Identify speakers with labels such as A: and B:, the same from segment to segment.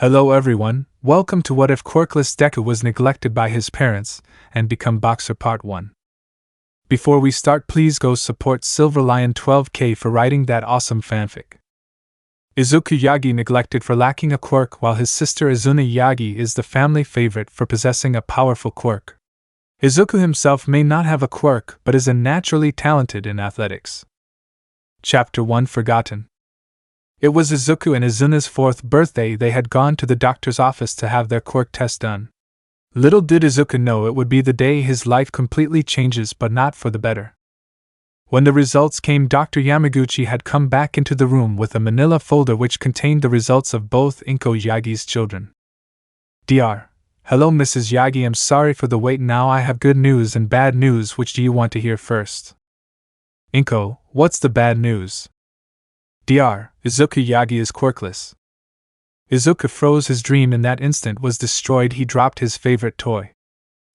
A: Hello everyone, welcome to What If Quirkless Deku was neglected by his parents and become boxer part 1. Before we start, please go support Silver Lion 12k for writing that awesome fanfic. Izuku Yagi neglected for lacking a quirk, while his sister Izuna Yagi is the family favorite for possessing a powerful quirk. Izuku himself may not have a quirk but is naturally talented in athletics. Chapter 1 Forgotten. It was Izuku and Izuna's 4th birthday. They had gone to the doctor's office to have their quirk test done. Little did Izuku know it would be the day his life completely changes, but not for the better. When the results came, Dr. Yamaguchi had come back into the room with a manila folder which contained the results of both Izuku Yagi's children. Dr. Hello Mrs. Yagi, I'm sorry for the wait. Now I have good news and bad news. Which do you want to hear first? Izuku, what's the bad news? Dr. Izuku Yagi is quirkless. Izuku froze. His dream in that instant was destroyed. He dropped his favorite toy,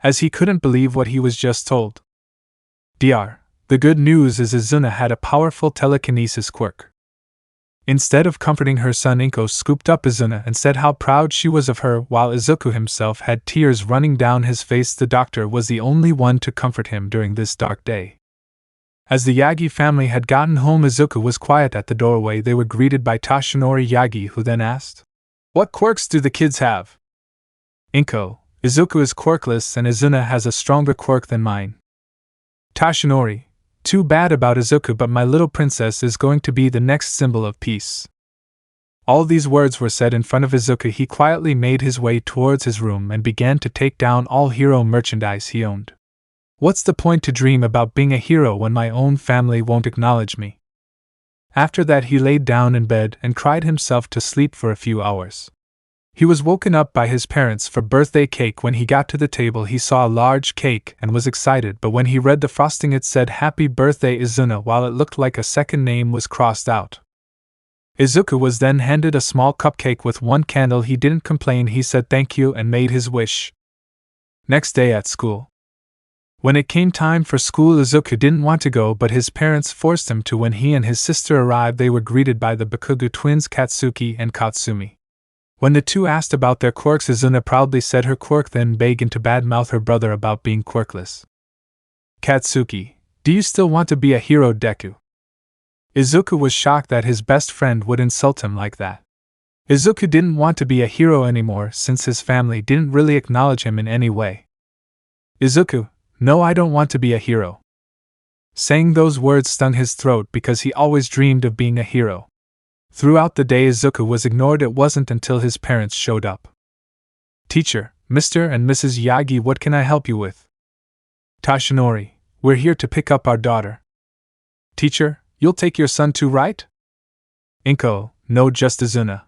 A: as he couldn't believe what he was just told. Dr. The good news is Izuna had a powerful telekinesis quirk. Instead of comforting her son, Izuku scooped up Izuna and said how proud she was of her, while Izuku himself had tears running down his face. The doctor was the only one to comfort him during this dark day. As the Yagi family had gotten home, Izuku was quiet at the doorway. They were greeted by Toshinori Yagi, who then asked, "What quirks do the kids have?" Izuku is quirkless and Izuna has a stronger quirk than mine. Toshinori, too bad about Izuku, but my little princess is going to be the next symbol of peace. All these words were said in front of Izuku. He quietly made his way towards his room and began to take down all hero merchandise he owned. What's the point to dream about being a hero when my own family won't acknowledge me? After that, he laid down in bed and cried himself to sleep for a few hours. He was woken up by his parents for birthday cake. When he got to the table, he saw a large cake and was excited, but when he read the frosting, it said "Happy Birthday Izuna," while it looked like a second name was crossed out. Izuku was then handed a small cupcake with one candle. He didn't complain. He said thank you and made his wish. Next day at school. When it came time for school, Izuku didn't want to go, but his parents forced him to. When he and his sister arrived, they were greeted by the Bakugo twins Katsuki and Katsumi. When the two asked about their quirks, Izuna proudly said her quirk, then began to badmouth her brother about being quirkless. Katsuki, do you still want to be a hero, Deku? Izuku was shocked that his best friend would insult him like that. Izuku didn't want to be a hero anymore since his family didn't really acknowledge him in any way. Izuku, no, I don't want to be a hero. Saying those words stung his throat because he always dreamed of being a hero. Throughout the day, Izuku was ignored. It wasn't until his parents showed up. Teacher, Mr. and Mrs. Yagi, what can I help you with? Toshinori, we're here to pick up our daughter. Teacher, you'll take your son too, right? Izuku, no, just Izuna.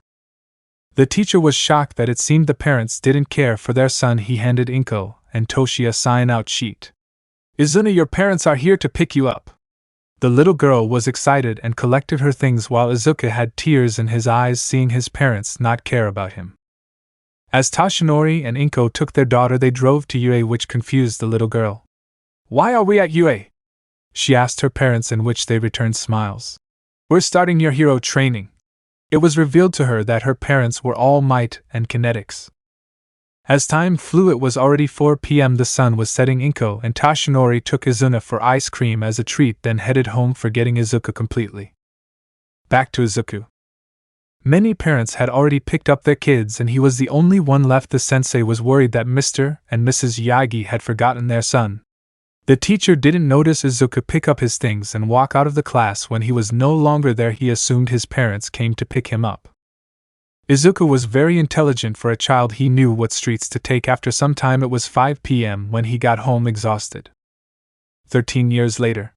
A: The teacher was shocked that it seemed the parents didn't care for their son. He handed Izuku and Toshi a sign-out sheet. Izuna, your parents are here to pick you up. The little girl was excited and collected her things, while Izuku had tears in his eyes seeing his parents not care about him. As Toshinori and Izuku took their daughter, they drove to UA, which confused the little girl. Why are we at UA? She asked her parents, in which they returned smiles. We're starting your hero training. It was revealed to her that her parents were all might and kinetics. As time flew, it was already 4 p.m. The sun was setting. Izuku and Toshinori took Izuna for ice cream as a treat, then headed home, forgetting Izuku completely. Back to Izuku. Many parents had already picked up their kids and he was the only one left. The sensei was worried that Mr. and Mrs. Yagi had forgotten their son. The teacher didn't notice Izuku pick up his things and walk out of the class. When he was no longer there, he assumed his parents came to pick him up. Izuku was very intelligent for a child. He knew what streets to take. After some time, it was 5 p.m. when he got home exhausted. 13 years later.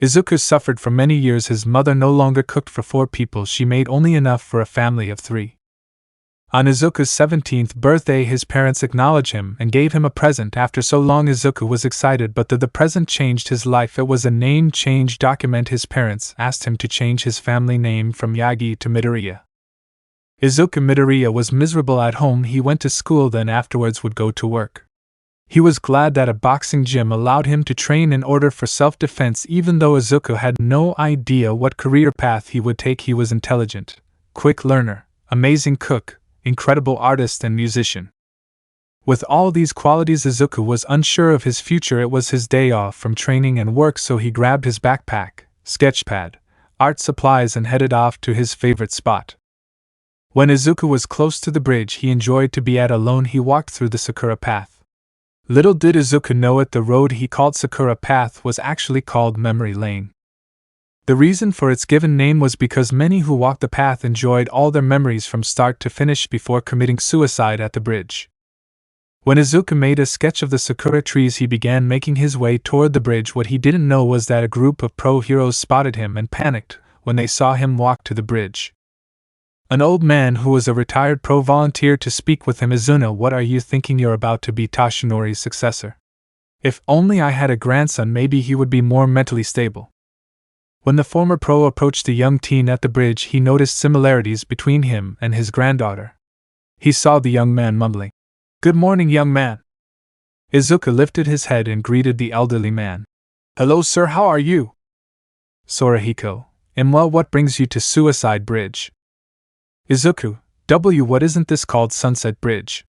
A: Izuku suffered for many years. His mother no longer cooked for 4 people. She made only enough for a family of 3. On Izuku's 17th birthday, his parents acknowledged him and gave him a present. After so long, Izuku was excited, but the present changed his life. It was a name change document. His parents asked him to change his family name from Yagi to Midoriya. Izuku Midoriya was miserable at home. He went to school, then afterwards would go to work. He was glad that a boxing gym allowed him to train in order for self-defense. Even though Izuku had no idea what career path he would take, he was intelligent, quick learner, amazing cook, incredible artist and musician. With all these qualities, Izuku was unsure of his future. It was his day off from training and work, so he grabbed his backpack, sketchpad, art supplies and headed off to his favorite spot. When Izuku was close to the bridge he enjoyed to be at alone, he walked through the Sakura Path. Little did Izuku know it, the road he called Sakura Path was actually called Memory Lane. The reason for its given name was because many who walked the path enjoyed all their memories from start to finish before committing suicide at the bridge. When Izuku made a sketch of the sakura trees, he began making his way toward the bridge. What he didn't know was that a group of pro-heroes spotted him and panicked when they saw him walk to the bridge. An old man who was a retired pro volunteered to speak with him. Izuna, what are you thinking? You're about to be Toshinori's successor. If only I had a grandson, maybe he would be more mentally stable. When the former pro approached the young teen at the bridge, he noticed similarities between him and his granddaughter. He saw the young man mumbling, "Good morning, young man." Izuku lifted his head and greeted the elderly man. "Hello, sir, how are you?" Sorahiko, "I'm well, what brings you to Suicide Bridge?" Izuku, what isn't this called Sunset Bridge?"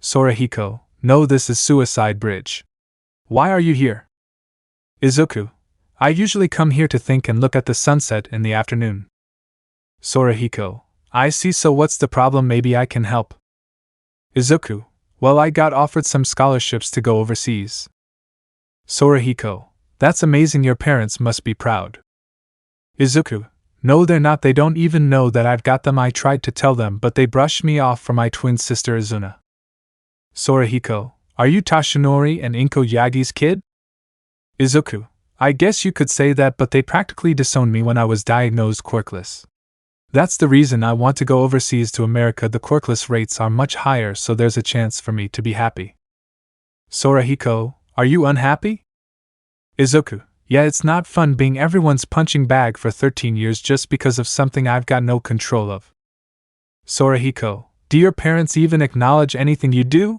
A: Sorahiko, "No, this is Suicide Bridge." "Why are you here?" Izuku, "I usually come here to think and look at the sunset in the afternoon." Sorahiko, "I see, so what's the problem? Maybe I can help." Izuku, "Well, I got offered some scholarships to go overseas." Sorahiko, "That's amazing, your parents must be proud." Izuku, "No, they're not, they don't even know that I've got them. I tried to tell them, but they brushed me off for my twin sister Izuna." Sorahiko, "Are you Toshinori and Inko Yagi's kid?" Izuku, "I guess you could say that, but they practically disowned me when I was diagnosed quirkless. That's the reason I want to go overseas to America. The quirkless rates are much higher, so there's a chance for me to be happy." Sorahiko, "Are you unhappy?" Izuku, "Yeah, it's not fun being everyone's punching bag for 13 years just because of something I've got no control of." Sorahiko, "Do your parents even acknowledge anything you do?"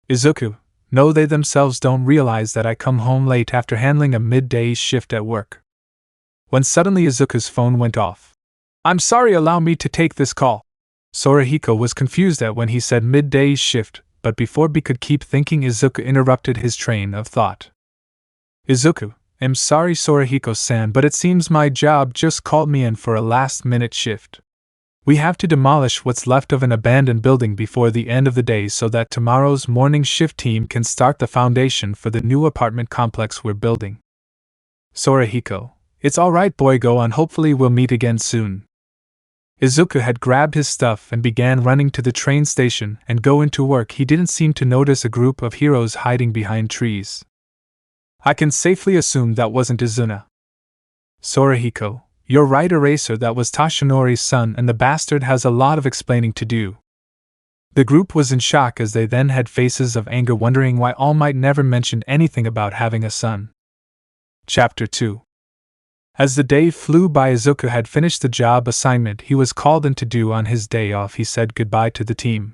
A: Izuku, "No, they themselves don't realize that I come home late after handling a midday shift at work." When suddenly Izuku's phone went off. "I'm sorry, allow me to take this call." Sorahiko was confused at when he said midday shift, but before B could keep thinking, Izuku interrupted his train of thought. Izuku, "I'm sorry, Sorahiko-san, but it seems my job just called me in for a last-minute shift. We have to demolish what's left of an abandoned building before the end of the day so that tomorrow's morning shift team can start the foundation for the new apartment complex we're building." Sorahiko, "It's alright, boy, go on, hopefully we'll meet again soon." Izuku had grabbed his stuff and began running to the train station and go into work. He didn't seem to notice a group of heroes hiding behind trees. "I can safely assume that wasn't Izuna." Sorahiko, "You're right, Eraser, that was Toshinori's son, and the bastard has a lot of explaining to do." The group was in shock as they then had faces of anger, wondering why All Might never mentioned anything about having a son. Chapter 2. As the day flew by, Izuku had finished the job assignment he was called in to do on his day off. He said goodbye to the team.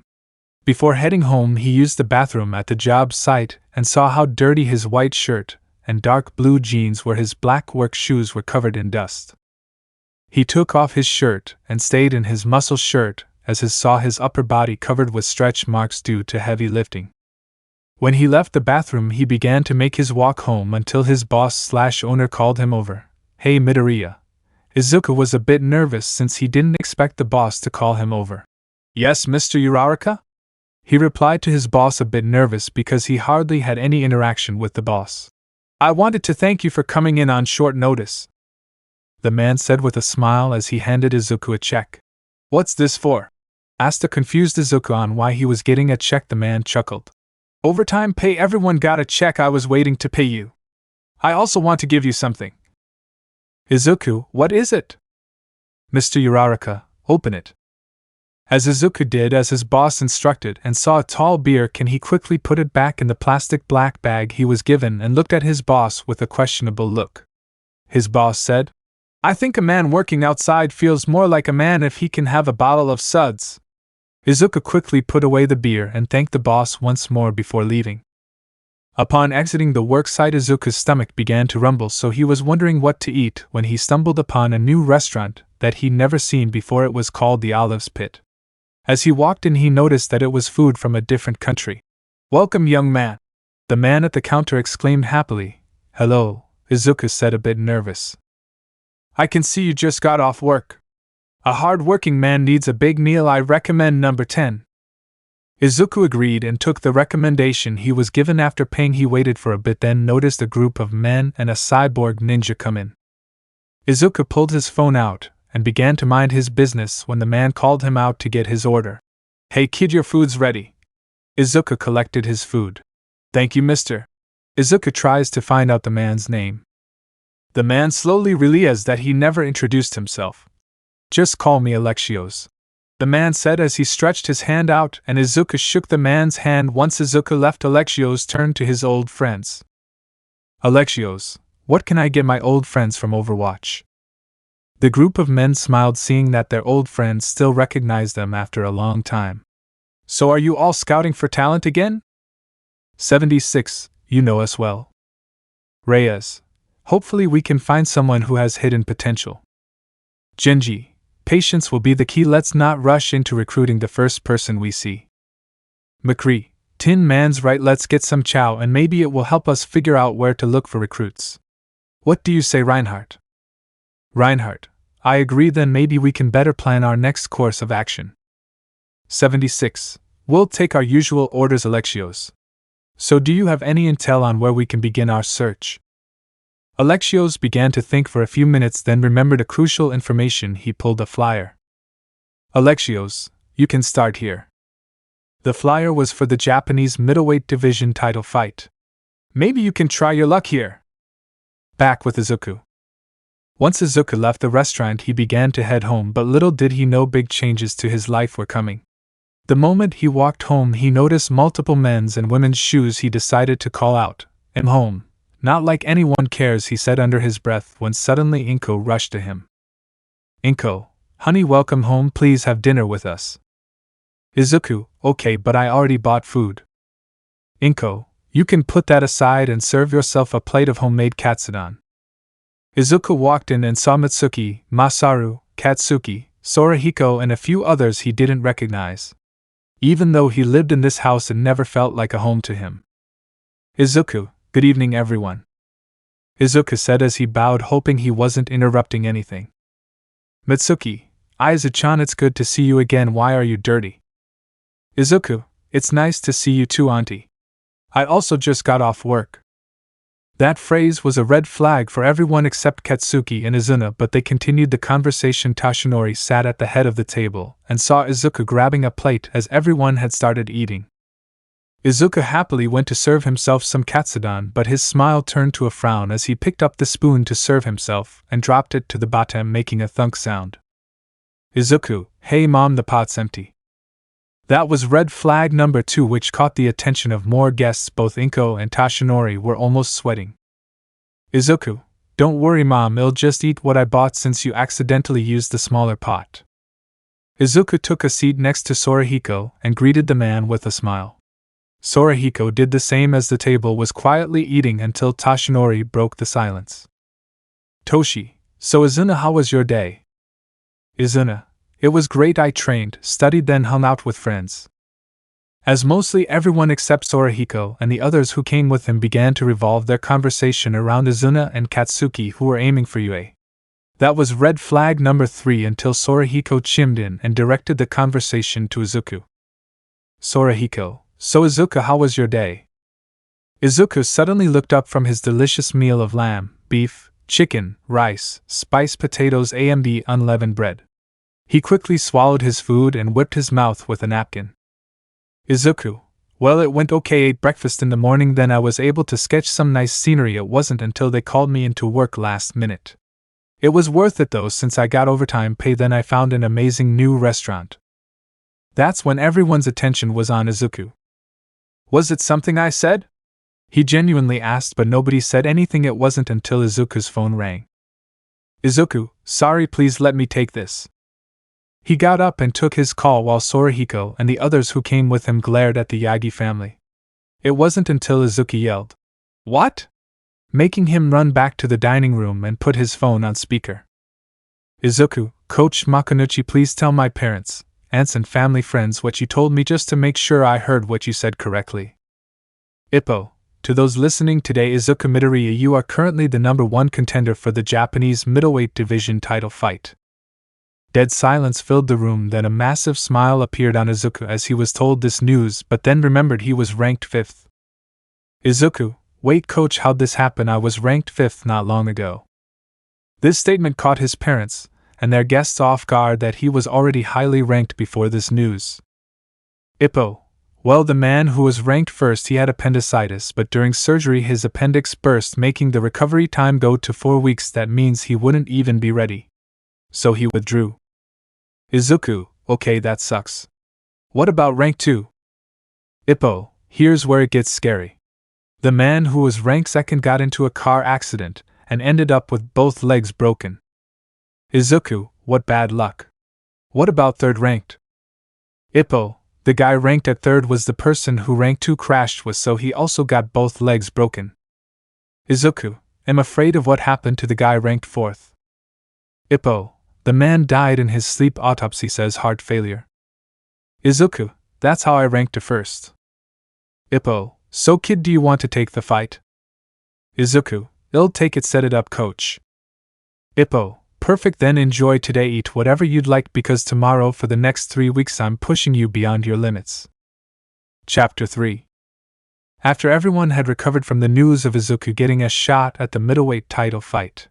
A: Before heading home, he used the bathroom at the job site and saw how dirty his white shirt and dark blue jeans were. His black work shoes were covered in dust. He took off his shirt and stayed in his muscle shirt as he saw his upper body covered with stretch marks due to heavy lifting. When he left the bathroom, he began to make his walk home until his boss/owner called him over. "Hey, Midoriya." Izuku was a bit nervous since he didn't expect the boss to call him over. "Yes, Mr. Uraraka?" He replied to his boss, a bit nervous because he hardly had any interaction with the boss. "I wanted to thank you for coming in on short notice," the man said with a smile as he handed Izuku a check. "What's this for?" asked a confused Izuku on why he was getting a check. The man chuckled. "Overtime pay, everyone got a check, I was waiting to pay you. I also want to give you something." Izuku, "What is it?" "Mr. Uraraka, open it." As Izuku did as his boss instructed and saw a tall beer can, he quickly put it back in the plastic black bag he was given and looked at his boss with a questionable look. His boss said, "I think a man working outside feels more like a man if he can have a bottle of suds." Izuku quickly put away the beer and thanked the boss once more before leaving. Upon exiting the worksite, Izuku's stomach began to rumble, so he was wondering what to eat when he stumbled upon a new restaurant that he'd never seen before. It was called the Olive's Pit. As he walked in, he noticed that it was food from a different country. "Welcome, young man," the man at the counter exclaimed happily. "Hello," Izuku said, a bit nervous. "I can see you just got off work. A hard-working man needs a big meal. I recommend number 10. Izuku agreed and took the recommendation he was given. After paying, he waited for a bit, then noticed a group of men and a cyborg ninja come in. Izuku pulled his phone out and began to mind his business when the man called him out to get his order. "Hey kid, your food's ready." Izuku collected his food. "Thank you, mister." Izuku tries to find out the man's name. The man slowly realizes that he never introduced himself. "Just call me Alexios," the man said as he stretched his hand out, and Izuku shook the man's hand. Once Izuku left, Alexios turned to his old friends. "Alexios, what can I get my old friends from Overwatch?" The group of men smiled, seeing that their old friends still recognized them after a long time. "So are you all scouting for talent again?" 76, you know us well. Reyes, hopefully we can find someone who has hidden potential. Genji, patience will be the key. Let's not rush into recruiting the first person we see. McCree, Tin Man's right, let's get some chow and maybe it will help us figure out where to look for recruits. What do you say, Reinhardt? Reinhardt, I agree, then maybe we can better plan our next course of action. 76, we'll take our usual orders, Alexios. So do you have any intel on where we can begin our search? Alexios began to think for a few minutes, then remembered a crucial information. He pulled a flyer. Alexios, you can start here. The flyer was for the Japanese middleweight division title fight. Maybe you can try your luck here. Back with Izuku. Once Izuku left the restaurant, he began to head home, but little did he know big changes to his life were coming. The moment he walked home, he noticed multiple men's and women's shoes. He decided to call out, "I'm home." "Not like anyone cares," he said under his breath, when suddenly Inko rushed to him. "Inko, honey, welcome home, please have dinner with us." Izuku, "Okay, but I already bought food." Inko, "You can put that aside and serve yourself a plate of homemade katsudon." Izuku walked in and saw Mitsuki, Masaru, Katsuki, Sorahiko, and a few others he didn't recognize. Even though he lived in this house, it never felt like a home to him. "Izuku, good evening, everyone," Izuku said as he bowed, hoping he wasn't interrupting anything. Mitsuki, "Izu-chan, it's good to see you again. Why are you dirty?" Izuku, "It's nice to see you too, auntie. I also just got off work." That phrase was a red flag for everyone except Katsuki and Izuna, but they continued the conversation. Tashinori sat at the head of the table and saw Izuku grabbing a plate as everyone had started eating. Izuku happily went to serve himself some katsudon, but his smile turned to a frown as he picked up the spoon to serve himself and dropped it to the bottom, making a thunk sound. Izuku, "Hey mom, the pot's empty." That was red flag number 2, which caught the attention of more guests. Both Inko and Tashinori were almost sweating. Izuku, "Don't worry mom, I'll just eat what I bought since you accidentally used the smaller pot." Izuku took a seat next to Sorahiko and greeted the man with a smile. Sorahiko did the same as the table was quietly eating until Tashinori broke the silence. Toshi, "So Izuna, how was your day?" Izuna, "It was great. I trained, studied, then hung out with friends." As mostly everyone except Sorahiko and the others who came with him began to revolve their conversation around Izuna and Katsuki, who were aiming for Yue. That was red flag number 3 until Sorahiko chimed in and directed the conversation to Izuku. Sorahiko, "So Izuku, how was your day?" Izuku suddenly looked up from his delicious meal of lamb, beef, chicken, rice, spiced potatoes and unleavened bread. He quickly swallowed his food and whipped his mouth with a napkin. Izuku, "Well, it went okay. Ate breakfast in the morning, then I was able to sketch some nice scenery. It wasn't until they called me into work last minute. It was worth it though, since I got overtime pay. Then I found an amazing new restaurant." That's when everyone's attention was on Izuku. "Was it something I said?" he genuinely asked, but nobody said anything. It wasn't until Izuku's phone rang. "Izuku, sorry, please let me take this." He got up and took his call while Sorahiko and the others who came with him glared at the Yagi family. It wasn't until Izuku yelled, "What?" making him run back to the dining room and put his phone on speaker. "Izuku, Coach Makonuchi, please tell my parents, aunts and family friends what you told me just to make sure I heard what you said correctly. Ippo, to those listening today, Izuku Midoriya, you are currently the #1 contender for the Japanese middleweight division title fight. Dead silence filled the room, then a massive smile appeared on Izuku as he was told this news, but then remembered he was ranked 5th. Izuku, wait coach, how'd this happen? I was ranked 5th not long ago. This statement caught his parents and their guests off guard that he was already highly ranked before this news. Ippo, well, the man who was ranked first, he had appendicitis, but during surgery his appendix burst, making the recovery time go to 4 weeks. That means he wouldn't even be ready. So he withdrew. Izuku, okay, that sucks. What about rank 2? Ippo, here's where it gets scary. The man who was ranked 2nd got into a car accident and ended up with both legs broken. Izuku, what bad luck. What about 3rd ranked? Ippo, the guy ranked at 3rd was the person who rank 2 crashed with, so he also got both legs broken. Izuku, I'm afraid of what happened to the guy ranked 4th. Ippo, the man died in his sleep, autopsy says heart failure. Izuku, that's how I ranked to 1st. Ippo, so kid, do you want to take the fight? Izuku, I'll take it, set it up coach. Ippo, perfect, then enjoy today, eat whatever you'd like because tomorrow for the next 3 weeks I'm pushing you beyond your limits. Chapter 3. After everyone had recovered from the news of Izuku getting a shot at the middleweight title fight,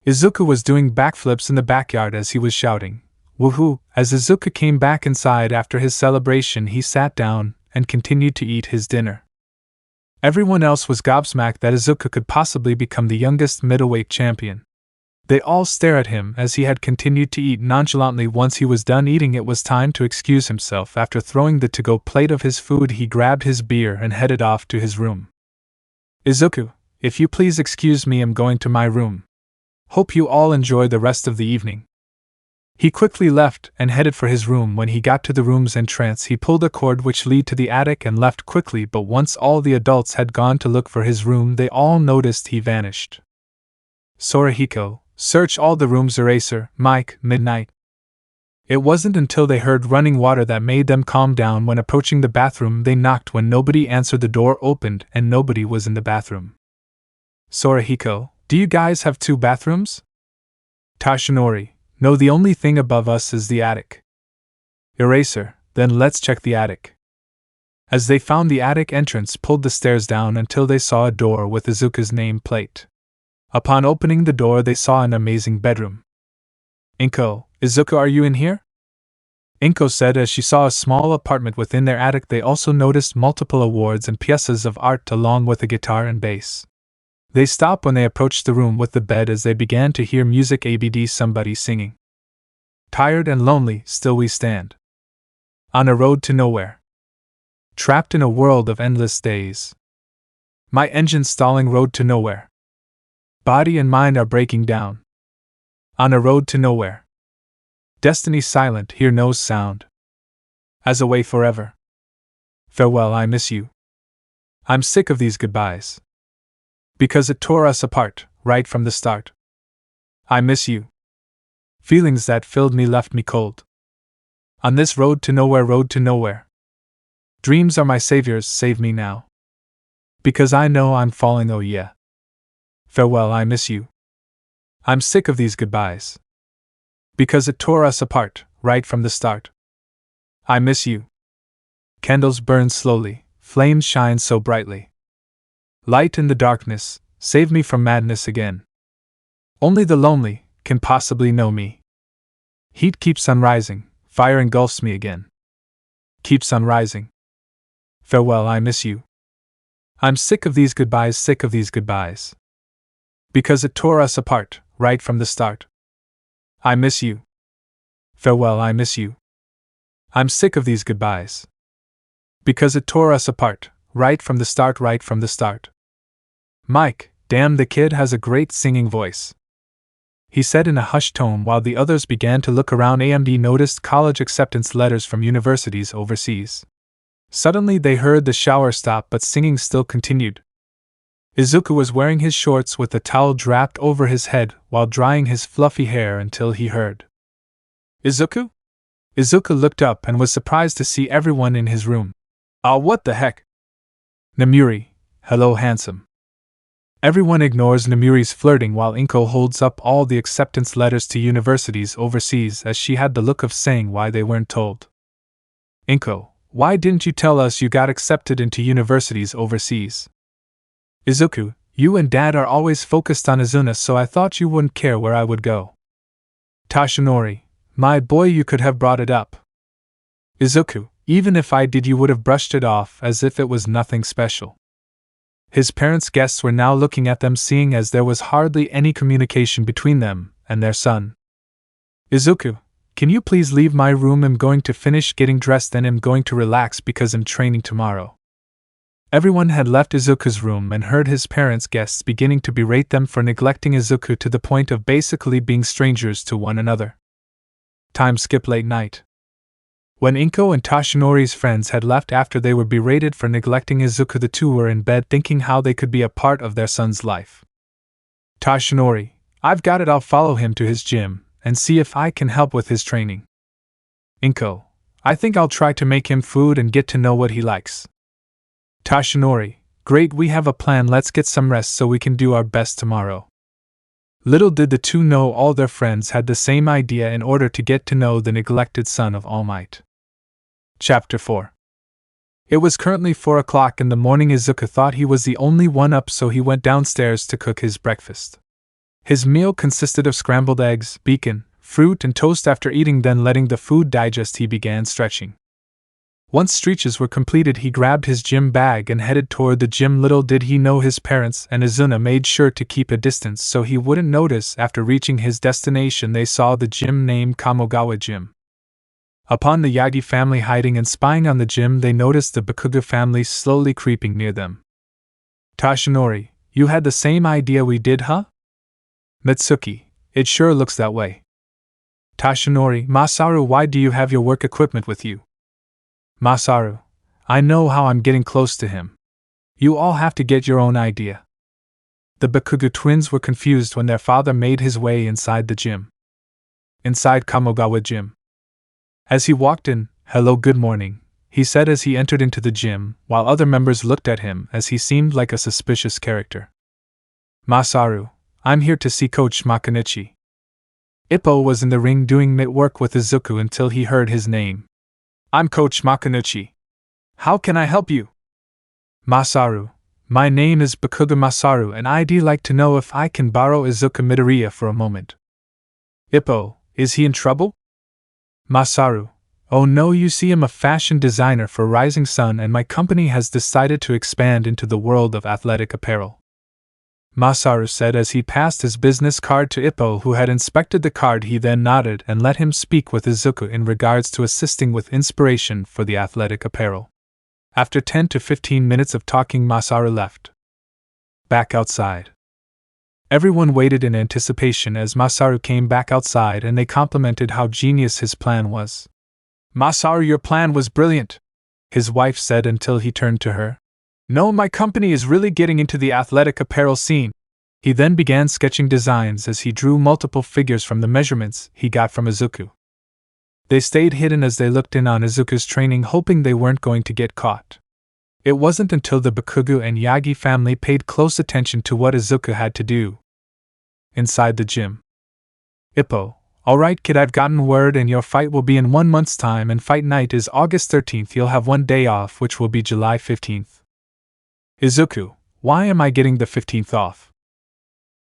A: Izuku was doing backflips in the backyard as he was shouting, "Woohoo!" As Izuku came back inside after his celebration, he sat down and continued to eat his dinner. Everyone else was gobsmacked that Izuku could possibly become the youngest middleweight champion. They all stared at him as he had continued to eat nonchalantly. Once he was done eating, it was time to excuse himself. After throwing the to-go plate of his food, he grabbed his beer and headed off to his room. Izuku, if you please excuse me, I'm going to my room. Hope you all enjoy the rest of the evening. He quickly left and headed for his room. When he got to the room's entrance, he pulled a cord which led to the attic and left quickly, but once all the adults had gone to look for his room, they all noticed he vanished. Sorahiko, search all the rooms. Eraser, Mike, Midnight. It wasn't until they heard running water that made them calm down. When approaching the bathroom, they knocked. When nobody answered, the door opened and nobody was in the bathroom. Sorahiko, do you guys have 2 bathrooms? Tashinori, no, the only thing above us is the attic. Eraser, then let's check the attic. As they found the attic entrance, pulled the stairs down until they saw a door with Izuku's name plate. Upon opening the door, they saw an amazing bedroom. Inko, Izuku, are you in here? Inko said as she saw a small apartment within their attic. They also noticed multiple awards and pieces of art along with a guitar and bass. They stopped when they approached the room with the bed as they began to hear music. ABD, somebody singing. Tired and lonely, still we stand. On a road to nowhere. Trapped in a world of endless days. My engine stalling, road to nowhere. Body and mind are breaking down. On a road to nowhere. Destiny silent, hear no sound. As away forever. Farewell, I miss you. I'm sick of these goodbyes. Because it tore us apart, right from the start. I miss you. Feelings that filled me left me cold. On this road to nowhere, road to nowhere. Dreams are my saviors, save me now. Because I know I'm falling, oh yeah. Farewell, I miss you. I'm sick of these goodbyes. Because it tore us apart, right from the start. I miss you. Candles burn slowly, flames shine so brightly. Light in the darkness, save me from madness again. Only the lonely can possibly know me. Heat keeps on rising, fire engulfs me again. Keeps on rising. Farewell, I miss you. I'm sick of these goodbyes, sick of these goodbyes. Because it tore us apart, right from the start. I miss you. Farewell, I miss you. I'm sick of these goodbyes. Because it tore us apart, right from the start, right from the start. Mike, damn, the kid has a great singing voice. He said in a hushed tone while the others began to look around. AMD noticed college acceptance letters from universities overseas. Suddenly they heard the shower stop, but singing still continued. Izuku was wearing his shorts with a towel draped over his head while drying his fluffy hair until he heard. Izuku? Izuku looked up and was surprised to see everyone in his room. What the heck? Namuri, hello handsome. Everyone ignores Namuri's flirting while Inko holds up all the acceptance letters to universities overseas as she had the look of saying why they weren't told. Inko, why didn't you tell us you got accepted into universities overseas? Izuku, you and Dad are always focused on Izuna, so I thought you wouldn't care where I would go. Tashinori, my boy, you could have brought it up. Izuku, even if I did, you would have brushed it off as if it was nothing special. His parents' guests were now looking at them, seeing as there was hardly any communication between them and their son. Izuku, can you please leave my room? I'm going to finish getting dressed and I'm going to relax because I'm training tomorrow. Everyone had left Izuku's room and heard his parents' guests beginning to berate them for neglecting Izuku to the point of basically being strangers to one another. Time skip late night. When Inko and Tashinori's friends had left after they were berated for neglecting Izuku, the two were in bed thinking how they could be a part of their son's life. Tashinori, I've got it, I'll follow him to his gym and see if I can help with his training. Inko, I think I'll try to make him food and get to know what he likes. Tashinori, great, we have a plan, let's get some rest so we can do our best tomorrow. Little did the two know all their friends had the same idea in order to get to know the neglected son of All Might. Chapter 4. It was currently 4 o'clock in the morning. Izuku thought he was the only one up, so he went downstairs to cook his breakfast. His meal consisted of scrambled eggs, bacon, fruit and toast. After eating, then letting the food digest, he began stretching. Once stretches were completed, he grabbed his gym bag and headed toward the gym. Little did he know his parents and Izuna made sure to keep a distance so he wouldn't notice. After reaching his destination, they saw the gym named Kamogawa Gym. Upon the Yagi family hiding and spying on the gym, they noticed the Bakugo family slowly creeping near them. Tashinori, you had the same idea we did, huh? Mitsuki, it sure looks that way. Tashinori, Masaru, why do you have your work equipment with you? Masaru, I know how I'm getting close to him. You all have to get your own idea. The Bakugo twins were confused when their father made his way inside the gym. Inside Kamogawa Gym. As he walked in, hello, good morning, he said as he entered into the gym, while other members looked at him as he seemed like a suspicious character. Masaru, I'm here to see Coach Makanichi. Ippo was in the ring doing mitt work with Izuku until he heard his name. I'm Coach Makanichi. How can I help you? Masaru, my name is Bakugo Masaru and I'd like to know if I can borrow Izuku Midoriya for a moment. Ippo, is he in trouble? Masaru, oh no, you see, I'm a fashion designer for Rising Sun and my company has decided to expand into the world of athletic apparel. Masaru said as he passed his business card to Ippo, who had inspected the card. He then nodded and let him speak with Izuku in regards to assisting with inspiration for the athletic apparel. After 10 to 15 minutes of talking, Masaru left. Back outside. Everyone waited in anticipation as Masaru came back outside and they complimented how genius his plan was. Masaru, your plan was brilliant, his wife said until he turned to her. No, my company is really getting into the athletic apparel scene. He then began sketching designs as he drew multiple figures from the measurements he got from Izuku. They stayed hidden as they looked in on Izuku's training, hoping they weren't going to get caught. It wasn't until the Bakugo and Yagi family paid close attention to what Izuku had to do. Inside the gym. Ippo, alright kid, I've gotten word and your fight will be in 1 month's time and fight night is August 13th. You'll have 1 day off, which will be July 15th. Izuku, why am I getting the 15th off?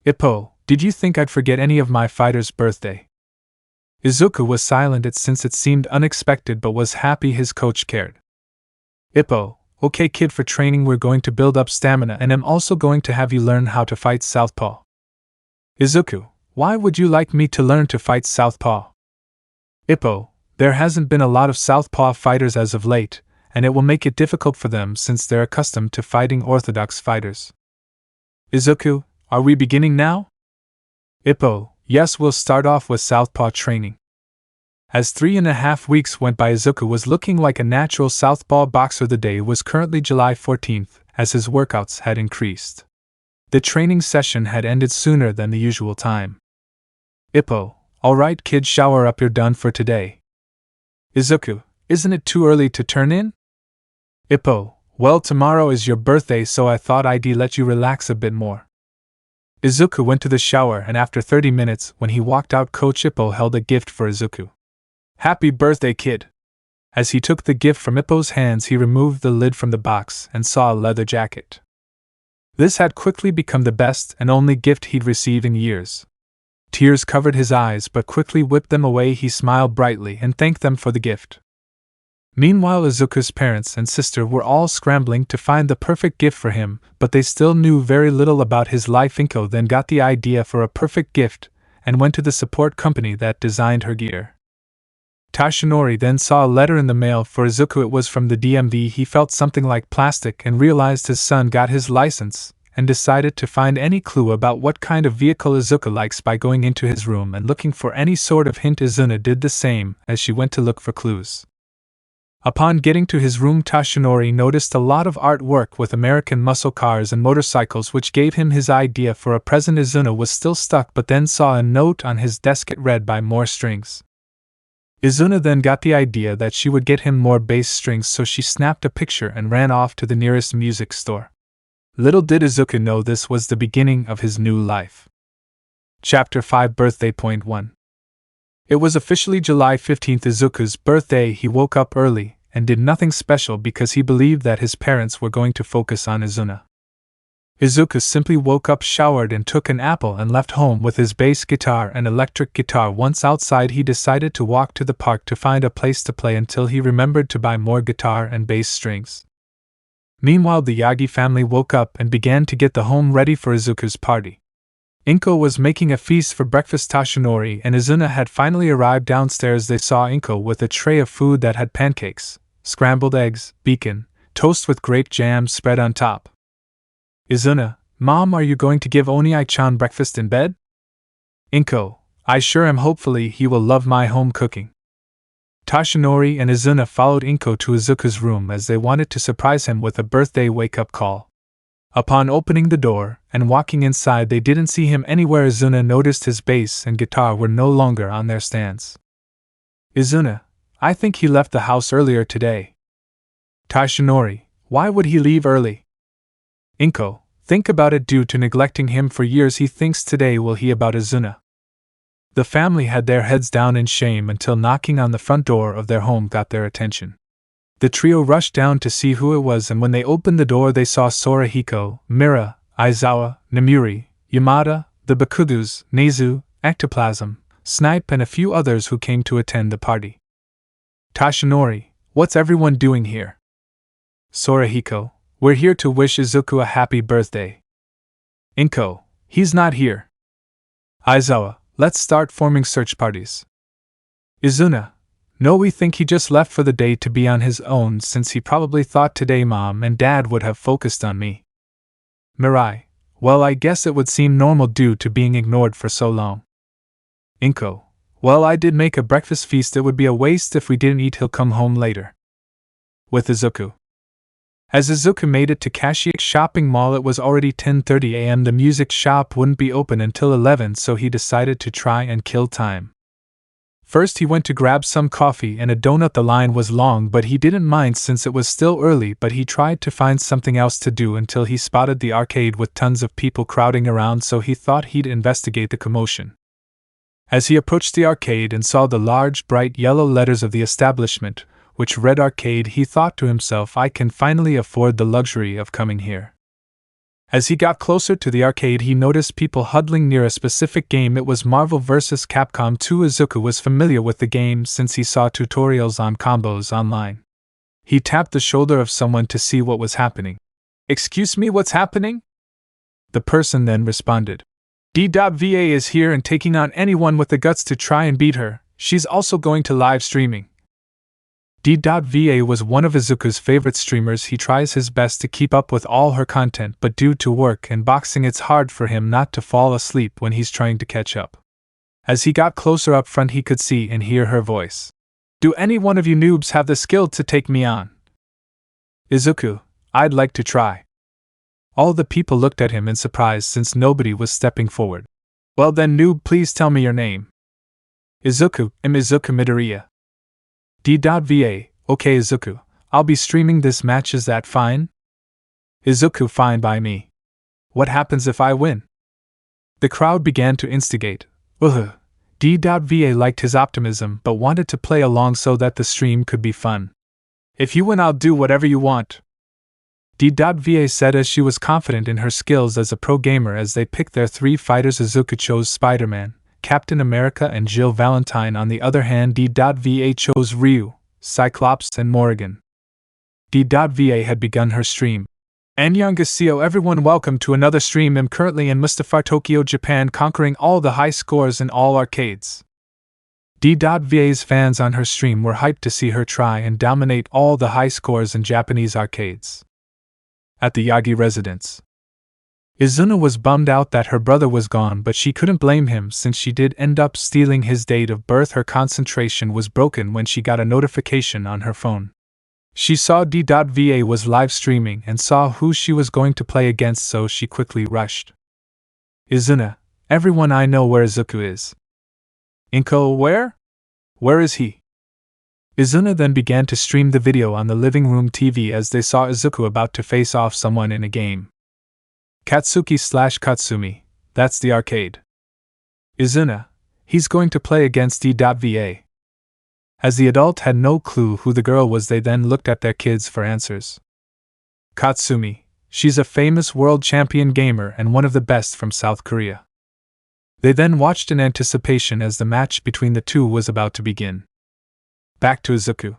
A: Ippo, did you think I'd forget any of my fighter's birthday? Izuku was silent since it seemed unexpected but was happy his coach cared. Ippo, okay kid, for training we're going to build up stamina and I'm also going to have you learn how to fight southpaw. Izuku, why would you like me to learn to fight southpaw? Ippo, there hasn't been a lot of southpaw fighters as of late, and it will make it difficult for them since they're accustomed to fighting orthodox fighters. Izuku, are we beginning now? Ippo, yes, we'll start off with southpaw training. As 3.5 weeks went by, Izuku was looking like a natural southpaw boxer. The day was currently July 14th, as his workouts had increased. The training session had ended sooner than the usual time. Ippo, alright kid, shower up, you're done for today. Izuku, isn't it too early to turn in? Ippo, well, tomorrow is your birthday, so I thought I'd let you relax a bit more. Izuku went to the shower, and after 30 minutes, when he walked out, Coach Ippo held a gift for Izuku. Happy birthday, kid! As he took the gift from Ippo's hands, he removed the lid from the box and saw a leather jacket. This had quickly become the best and only gift he'd received in years. Tears covered his eyes, but quickly whipped them away. He smiled brightly and thanked them for the gift. Meanwhile, Izuku's parents and sister were all scrambling to find the perfect gift for him, but they still knew very little about his life. Inko then got the idea for a perfect gift and went to the support company that designed her gear. Tashinori then saw a letter in the mail for Izuku. It was from the DMV. He felt something like plastic and realized his son got his license, and decided to find any clue about what kind of vehicle Izuku likes by going into his room and looking for any sort of hint. Izuna did the same as she went to look for clues. Upon getting to his room, Tashinori noticed a lot of artwork with American muscle cars and motorcycles, which gave him his idea for a present. Izuna was still stuck, but then saw a note on his desk. It read, "Buy more strings." Izuna then got the idea that she would get him more bass strings, so she snapped a picture and ran off to the nearest music store. Little did Izuku know this was the beginning of his new life. Chapter 5 Birthday Point 1. It was officially July 15th, Izuku's birthday. He woke up early and did nothing special because he believed that his parents were going to focus on Izuna. Izuku simply woke up, showered, and took an apple and left home with his bass guitar and electric guitar. Once outside, he decided to walk to the park to find a place to play until he remembered to buy more guitar and bass strings. Meanwhile, the Yagi family woke up and began to get the home ready for Izuku's party. Inko was making a feast for breakfast. Tashinori and Izuna had finally arrived downstairs. They saw Inko with a tray of food that had pancakes, scrambled eggs, bacon, toast with grape jam spread on top. Izuna, Mom, are you going to give Oni-chan breakfast in bed? Inko, I sure am. Hopefully he will love my home cooking. Tashinori and Izuna followed Inko to Izuku's room as they wanted to surprise him with a birthday wake-up call. Upon opening the door and walking inside, they didn't see him anywhere. Izuna noticed his bass and guitar were no longer on their stands. Izuna, I think he left the house earlier today. Tashinori, why would he leave early? Inko, think about it. Due to neglecting him for years, he thinks today will be about Izuna. The family had their heads down in shame until knocking on the front door of their home got their attention. The trio rushed down to see who it was, and when they opened the door they saw Sorahiko, Mira, Aizawa, Namuri, Yamada, the Bakudus, Nezu, Ectoplasm, Snipe, and a few others who came to attend the party. Tashinori, what's everyone doing here? Sorahiko, we're here to wish Izuku a happy birthday. Inko, he's not here. Aizawa, let's start forming search parties. Izuna, no, we think he just left for the day to be on his own, since he probably thought today Mom and Dad would have focused on me. Mirai, well, I guess it would seem normal due to being ignored for so long. Inko, well, I did make a breakfast feast. It would be a waste if we didn't eat. He'll come home later. With Izuku. As Izuku made it to Kashiek Shopping Mall, it was already 10:30 a.m. The music shop wouldn't be open until 11, so he decided to try and kill time. First, he went to grab some coffee and a donut. The line was long, but he didn't mind since it was still early, but he tried to find something else to do until he spotted the arcade with tons of people crowding around, so he thought he'd investigate the commotion. As he approached the arcade and saw the large, bright yellow letters of the establishment, which read arcade, he thought to himself, I can finally afford the luxury of coming here. As he got closer to the arcade, he noticed people huddling near a specific game. It was Marvel vs. Capcom 2. Izuku was familiar with the game since he saw tutorials on combos online. He tapped the shoulder of someone to see what was happening. Excuse me, what's happening? The person then responded. D.Va is here and taking on anyone with the guts to try and beat her. She's also going to live streaming. D.Va was one of Izuku's favorite streamers. He tries his best to keep up with all her content, but due to work and boxing it's hard for him not to fall asleep when he's trying to catch up. As he got closer up front, he could see and hear her voice. Do any one of you noobs have the skill to take me on? Izuku, I'd like to try. All the people looked at him in surprise since nobody was stepping forward. Well then, noob, please tell me your name. Izuku, I'm Izuku Midoriya. D.Va, okay Izuku, I'll be streaming this match, is that fine? Izuku, fine by me. What happens if I win? The crowd began to instigate. D.Va liked his optimism but wanted to play along so that the stream could be fun. If you win, I'll do whatever you want. D.Va said as she was confident in her skills as a pro gamer. As they picked their three fighters, Izuku chose Spider-Man, Captain America and Jill Valentine. On the other hand, D.Va chose Ryu, Cyclops and Morrigan. D.Va had begun her stream. Annyeonghaseyo everyone, welcome to another stream. I'm currently in Mustafar, Tokyo, Japan, conquering all the high scores in all arcades. D.Va's fans on her stream were hyped to see her try and dominate all the high scores in Japanese arcades. At the Yagi residence, Izuna was bummed out that her brother was gone, but she couldn't blame him since she did end up stealing his date of birth. Her concentration was broken when she got a notification on her phone. She saw D.Va was live streaming and saw who she was going to play against, so she quickly rushed. Izuna, everyone, I know where Izuku is. Inko, where? Where is he? Izuna then began to stream the video on the living room TV as they saw Izuku about to face off someone in a game. Katsuki/Katsumi, that's the arcade. Izuna, he's going to play against D.Va. As the adult had no clue who the girl was, they then looked at their kids for answers. Katsumi, she's a famous world champion gamer and one of the best from South Korea. They then watched in anticipation as the match between the two was about to begin. Back to Izuku.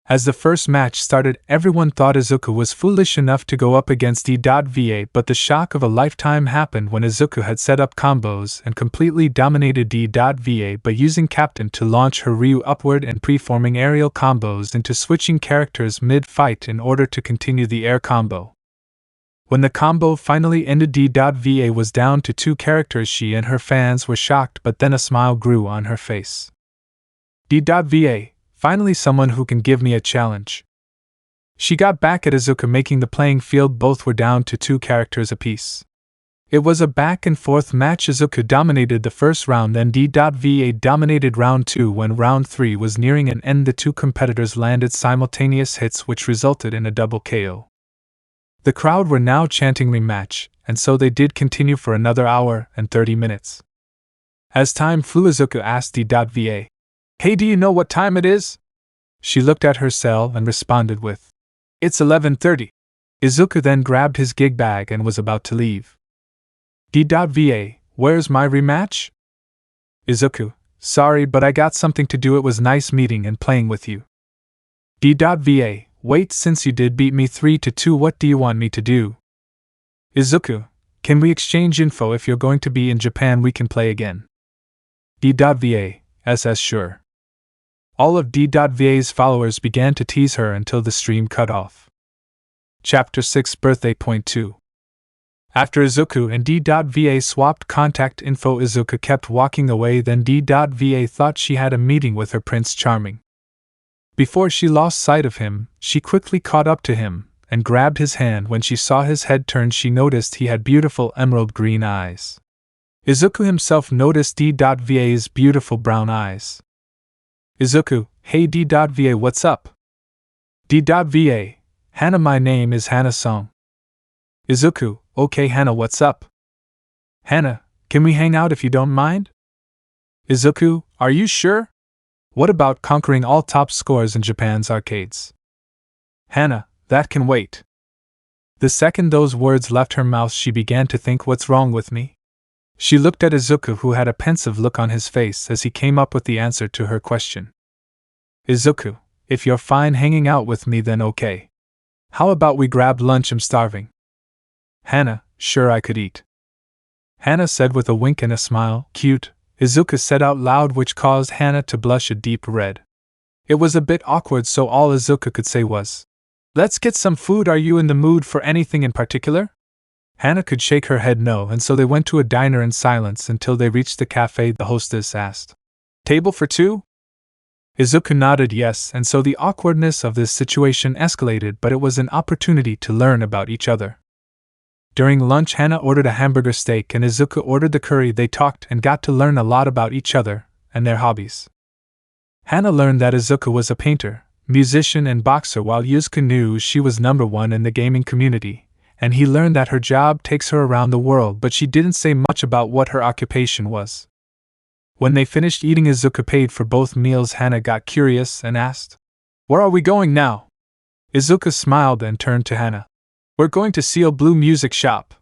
A: As the first match started, everyone thought Izuku was foolish enough to go up against D.Va, but the shock of a lifetime happened when Izuku had set up combos and completely dominated D.Va by using Captain to launch her Ryu upward and preforming aerial combos into switching characters mid-fight in order to continue the air combo. When the combo finally ended, D.Va was down to 2 characters. She and her fans were shocked, but then a smile grew on her face. D.Va, finally someone who can give me a challenge. She got back at Izuku, making the playing field. Both were down to 2 characters apiece. It was a back and forth match. Izuku dominated the first round, then D.Va dominated round 2. When round 3 was nearing an end, the 2 competitors landed simultaneous hits which resulted in a double KO. The crowd were now chanting rematch, and so they did continue for another hour and 30 minutes. As time flew, Izuku asked D.Va, "Hey, do you know what time it is?" She looked at her cell and responded with, "It's 11:30. Izuku then grabbed his gig bag and was about to leave. D.Va, where's my rematch? Izuku, sorry, but I got something to do. It was nice meeting and playing with you. D.Va, wait, since you did beat me 3-2, what do you want me to do? Izuku, can we exchange info? If you're going to be in Japan, we can play again. D.Va, SS sure. All of D.Va's followers began to tease her until the stream cut off. Chapter 6 Birthday Point 2. After Izuku and D.Va swapped contact info, Izuku kept walking away. Then D.Va thought she had a meeting with her Prince Charming. Before she lost sight of him, she quickly caught up to him and grabbed his hand. When she saw his head turn, she noticed he had beautiful emerald green eyes. Izuku himself noticed D.Va's beautiful brown eyes. Izuku, hey D.Va, what's up? D.Va, Hana, my name is Hana-song. Izuku, okay Hana, what's up? Hana, can we hang out if you don't mind? Izuku, are you sure? What about conquering all top scores in Japan's arcades? Hana, that can wait. The second those words left her mouth, she began to think, what's wrong with me? She looked at Izuku, who had a pensive look on his face as he came up with the answer to her question. Izuku, if you're fine hanging out with me, then okay. How about we grab lunch? I'm starving. Hana, sure, I could eat. Hana said with a wink and a smile. Cute, Izuku said out loud, which caused Hana to blush a deep red. It was a bit awkward, so all Izuku could say was, "Let's get some food. Are you in the mood for anything in particular?" Hana could shake her head no, and so they went to a diner in silence until they reached the cafe. The hostess asked, "Table for 2?" Izuku nodded yes, and so the awkwardness of this situation escalated, but it was an opportunity to learn about each other. During lunch, Hana ordered a hamburger steak and Izuku ordered the curry. They talked and got to learn a lot about each other and their hobbies. Hana learned that Izuku was a painter, musician and boxer, while Izuku knew she was #1 in the gaming community, and he learned that her job takes her around the world, but she didn't say much about what her occupation was. When they finished eating, Izuku paid for both meals. Hana got curious and asked, "Where are we going now?" Izuku smiled and turned to Hana. "We're going to Seal Blue Music Shop."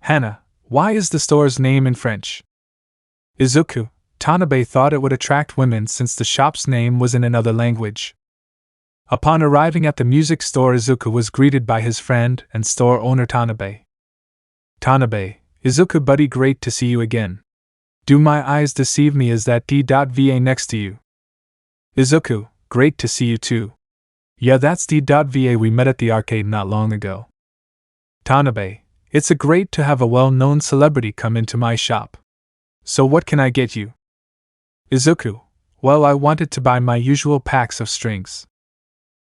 A: Hana, why is the store's name in French? Izuku, Tanabe thought it would attract women since the shop's name was in another language. Upon arriving at the music store, Izuku was greeted by his friend and store owner Tanabe. "Tanabe, Izuku buddy, great to see you again. Do my eyes deceive me? Is that D.Va next to you?" "Izuku, great to see you too. Yeah, that's D.Va, we met at the arcade not long ago." "Tanabe, it's great to have a well-known celebrity come into my shop. So what can I get you?" "Izuku, well, I wanted to buy my usual packs of strings."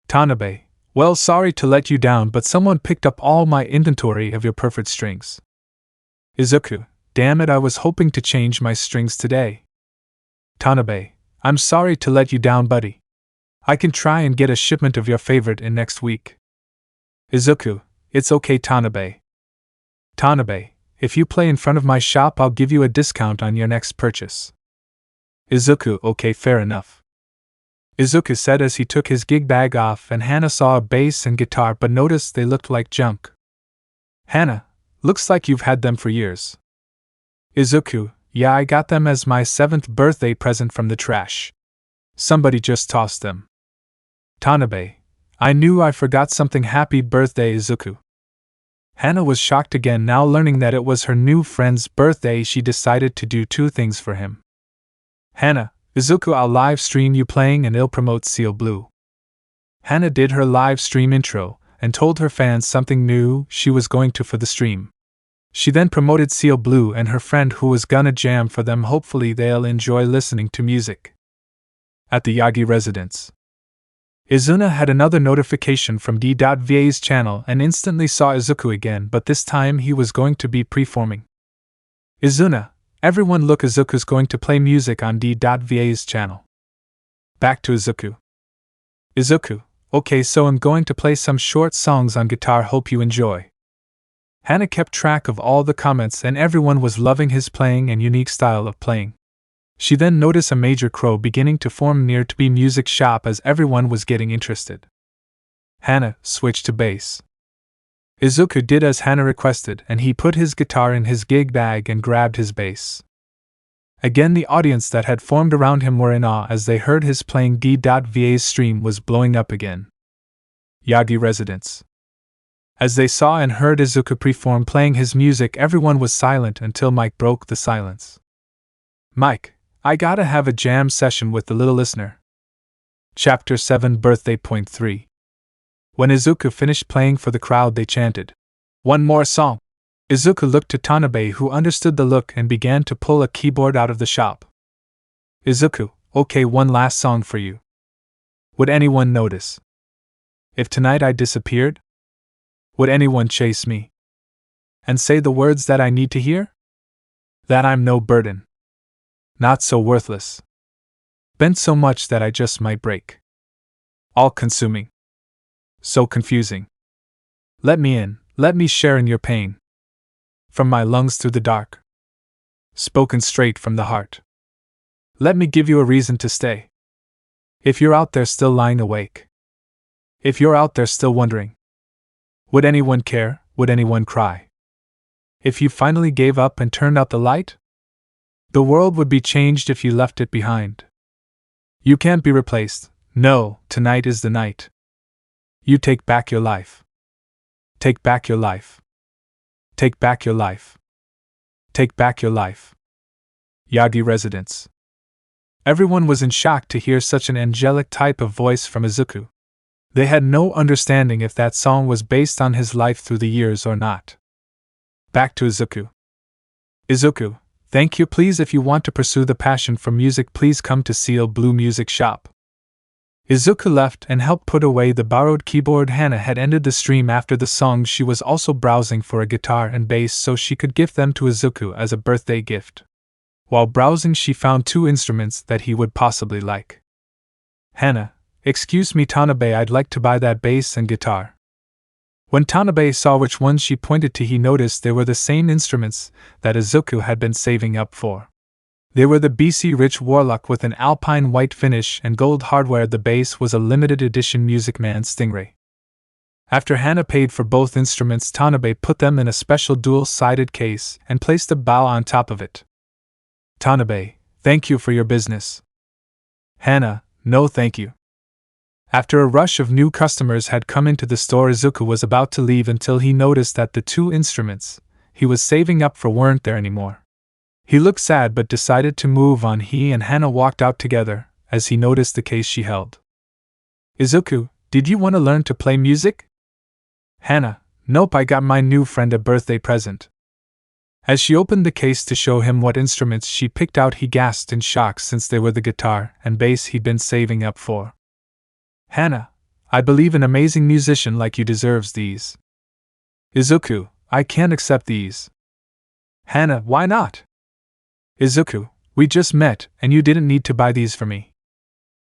A: "Tanabe, well, sorry to let you down, but someone picked up all my inventory of your perfect strings." "Izuku, damn it, I was hoping to change my strings today." "Tanabe, I'm sorry to let you down, buddy. I can try and get a shipment of your favorite in next week." "Izuku, it's okay, Tanabe. Tanabe, if you play in front of my shop, I'll give you a discount on your next purchase." "Izuku, okay, fair enough." Izuku said as he took his gig bag off, and Hana saw a bass and guitar but noticed they looked like junk. "Hana, looks like you've had them for years." "Izuku, yeah, I got them as my 7th birthday present from the trash. Somebody just tossed them." "Tanabe, I knew I forgot something. Happy birthday, Izuku." Hana was shocked again, now learning that it was her new friend's birthday. She decided to do 2 things for him. "Hana, Izuku, I'll live stream you playing and I'll promote Seal Blue." Hana did her live stream intro and told her fans something new she was going to for the stream. She then promoted Seal Blue and her friend who was gonna jam for them. Hopefully they'll enjoy listening to music. At the Yagi residence, Izuna had another notification from D.Va's channel and instantly saw Izuku again, but this time he was going to be preforming. "Izuna, everyone look, Izuku's going to play music on D.Va's channel." Back to Izuku. "Izuku, okay, so I'm going to play some short songs on guitar, hope you enjoy." Hana kept track of all the comments and everyone was loving his playing and unique style of playing. She then noticed a major crow beginning to form near to be music shop as everyone was getting interested. Hana switched to bass. Izuku did as Hana requested and he put his guitar in his gig bag and grabbed his bass. Again the audience that had formed around him were in awe as they heard his playing. D.Va's stream was blowing up again. Yagi residence. As they saw and heard Izuku perform playing his music, everyone was silent until Mike broke the silence. "Mike, I gotta have a jam session with the little listener." Chapter 7 Birthday Point 3. When Izuku finished playing for the crowd, they chanted, "One more song." Izuku looked to Tanabe, who understood the look and began to pull a keyboard out of the shop. "Izuku, okay, one last song for you. Would anyone notice? If tonight I disappeared? Would anyone chase me? And say the words that I need to hear? That I'm no burden. Not so worthless. Bent so much that I just might break. All-consuming. So confusing. Let me in, let me share in your pain. From my lungs through the dark. Spoken straight from the heart. Let me give you a reason to stay. If you're out there still lying awake. If you're out there still wondering. Would anyone care, would anyone cry? If you finally gave up and turned out the light? The world would be changed if you left it behind. You can't be replaced, no, tonight is the night. You take back your life. Take back your life. Take back your life. Take back your life. Yagi residence. Everyone was in shock to hear such an angelic type of voice from Izuku. They had no understanding if that song was based on his life through the years or not. Back to Izuku. Izuku, thank you. Please, if you want to pursue the passion for music, please come to Seal Blue Music Shop. Izuku left and helped put away the borrowed keyboard. Hana had ended the stream after the song. She was also browsing for a guitar and bass so she could gift them to Izuku as a birthday gift. While browsing, she found 2 instruments that he would possibly like. Hana, excuse me Tanabe, I'd like to buy that bass and guitar. When Tanabe saw which ones she pointed to, he noticed they were the same instruments that Izuku had been saving up for. They were the BC Rich Warlock with an alpine white finish and gold hardware. The bass was a limited edition Music Man Stingray. After Hana paid for both instruments, Tanabe put them in a special dual-sided case and placed a bow on top of it. Tanabe, thank you for your business. Hana, no thank you. After a rush of new customers had come into the store, Izuku was about to leave until he noticed that the 2 instruments he was saving up for weren't there anymore. He looked sad but decided to move on. He and Hana walked out together as he noticed the case she held. Izuku, did you want to learn to play music? Hana, nope, I got my new friend a birthday present. As she opened the case to show him what instruments she picked out, he gasped in shock since they were the guitar and bass he'd been saving up for. Hana, I believe an amazing musician like you deserves these. Izuku, I can't accept these. Hana, why not? Izuku, we just met, and you didn't need to buy these for me.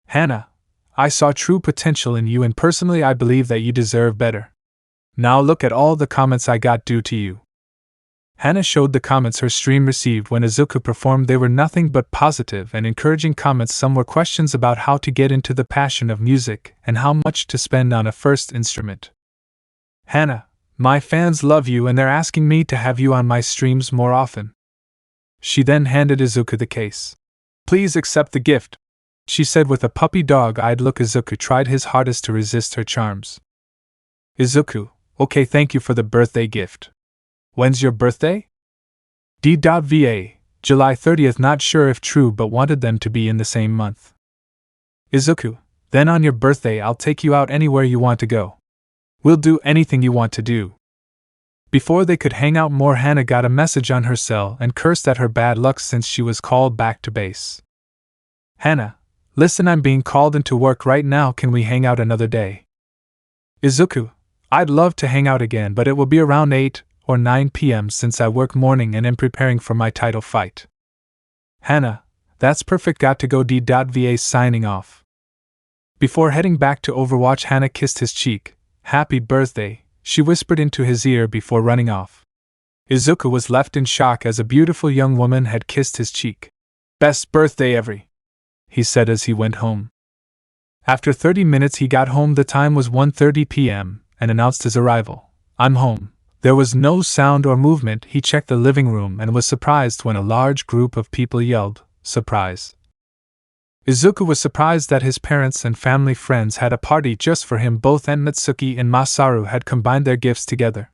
A: Hana, I saw true potential in you, and personally I believe that you deserve better. Now look at all the comments I got due to you. Hana showed the comments her stream received when Izuku performed. They were nothing but positive and encouraging comments. Some were questions about how to get into the passion of music and how much to spend on a first instrument. Hana, my fans love you and they're asking me to have you on my streams more often. She then handed Izuku the case. Please accept the gift, she said with a puppy dog-eyed look. Izuku tried his hardest to resist her charms. Izuku, okay, thank you for the birthday gift. When's your birthday? D.Va, July 30th. Not sure if true, but wanted them to be in the same month. Izuku, then on your birthday I'll take you out anywhere you want to go. We'll do anything you want to do. Before they could hang out more, Hana got a message on her cell and cursed at her bad luck since she was called back to base. Hana, listen, I'm being called into work right now. Can we hang out another day? Izuku, I'd love to hang out again, but it will be around 8 or 9 p.m. since I work morning and am preparing for my title fight. Hana, that's perfect. Got to go. D.Va signing off. Before heading back to Overwatch, Hana kissed his cheek. Happy birthday, she whispered into his ear before running off. Izuku was left in shock as a beautiful young woman had kissed his cheek. Best birthday ever, he said as he went home. After 30 minutes he got home. The time was 1:30 p.m. and announced his arrival. I'm home. There was no sound or movement. He checked the living room and was surprised when a large group of people yelled, "Surprise!" Izuku was surprised that his parents and family friends had a party just for him. Both Aunt Mitsuki and Masaru had combined their gifts together.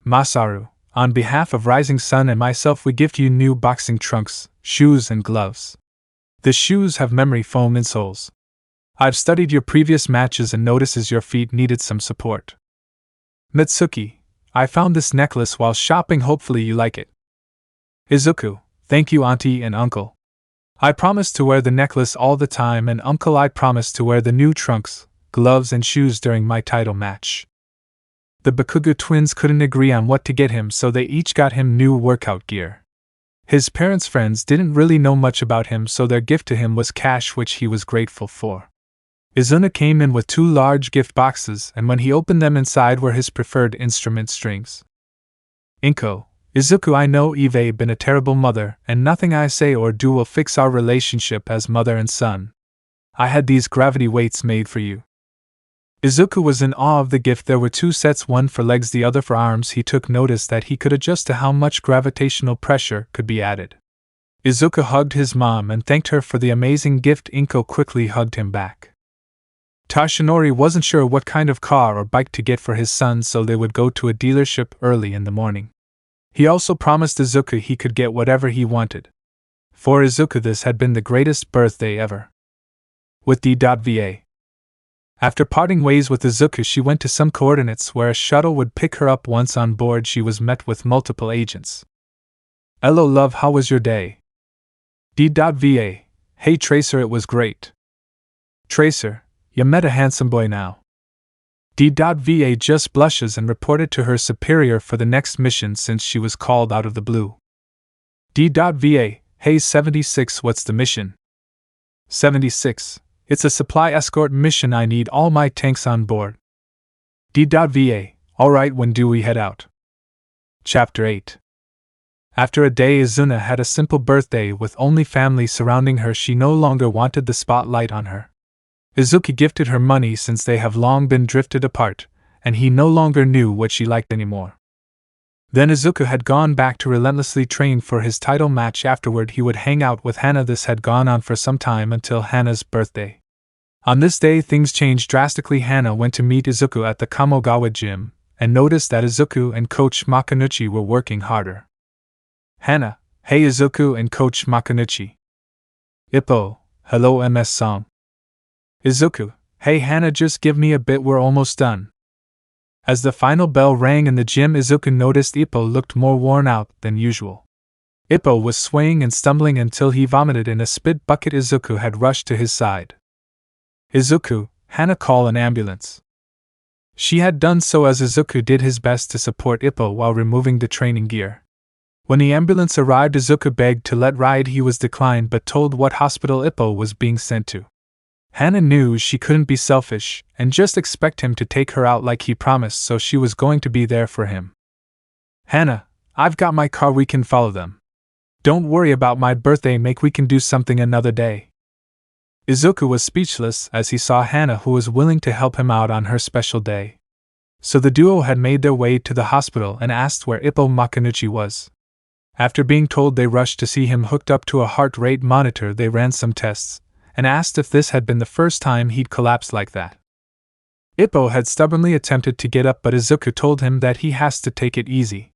A: Masaru, on behalf of Rising Sun and myself, we gift you new boxing trunks, shoes and gloves. The shoes have memory foam insoles. I've studied your previous matches and notices your feet needed some support. Mitsuki, I found this necklace while shopping. Hopefully you like it. Izuku, thank you auntie and uncle. I promise to wear the necklace all the time, and uncle, I promise to wear the new trunks, gloves and shoes during my title match. The Bakugo twins couldn't agree on what to get him, so they each got him new workout gear. His parents' friends didn't really know much about him, so their gift to him was cash, which he was grateful for. Izuna came in with 2 large gift boxes, and when he opened them, inside were his preferred instrument strings. Inko, Izuku, I know Eve been a terrible mother, and nothing I say or do will fix our relationship as mother and son. I had these gravity weights made for you. Izuku was in awe of the gift. There were 2 sets, one for legs, the other for arms. He took notice that he could adjust to how much gravitational pressure could be added. Izuku hugged his mom and thanked her for the amazing gift. Inko quickly hugged him back. Tashinori wasn't sure what kind of car or bike to get for his son, so they would go to a dealership early in the morning. He also promised Izuku he could get whatever he wanted. For Izuku, this had been the greatest birthday ever. With D.Va. After parting ways with Izuku, she went to some coordinates where a shuttle would pick her up. Once on board, she was met with multiple agents. Hello love, how was your day? D.Va. Hey Tracer, it was great. Tracer, you met a handsome boy now. D.Va just blushes and reported to her superior for the next mission since she was called out of the blue. D.Va, Hey 76, what's the mission? 76. It's a supply escort mission. I need all my tanks on board. D.Va. Alright, when do we head out? Chapter 8. After a day, Izuna had a simple birthday with only family surrounding her. She no longer wanted the spotlight on her. Izuku gifted her money since they have long been drifted apart, and he no longer knew what she liked anymore. Then Izuku had gone back to relentlessly train for his title match. Afterward he would hang out with Hana. This had gone on for some time until Hana's birthday. On this day things changed drastically. Hana went to meet Izuku at the Kamogawa gym, and noticed that Izuku and Coach Makonuchi were working harder. Hana, hey Izuku and Coach Makonuchi. Ippo, hello MS-san. Izuku, hey Hana, just give me a bit, we're almost done. As the final bell rang in the gym, Izuku noticed Ippo looked more worn out than usual. Ippo was swaying and stumbling until he vomited in a spit bucket. Izuku had rushed to his side. Izuku, Hana, call an ambulance. She had done so as Izuku did his best to support Ippo while removing the training gear. When the ambulance arrived, Izuku begged to let ride. He was declined but told what hospital Ippo was being sent to. Hana knew she couldn't be selfish and just expect him to take her out like he promised, so she was going to be there for him. Hana, I've got my car, we can follow them. Don't worry about my birthday, we can do something another day. Izuku was speechless as he saw Hana, who was willing to help him out on her special day. So the duo had made their way to the hospital and asked where Ippo Makonuchi was. After being told, they rushed to see him hooked up to a heart rate monitor. They ran some tests and asked if this had been the first time he'd collapsed like that. Ippo had stubbornly attempted to get up, but Izuku told him that he has to take it easy.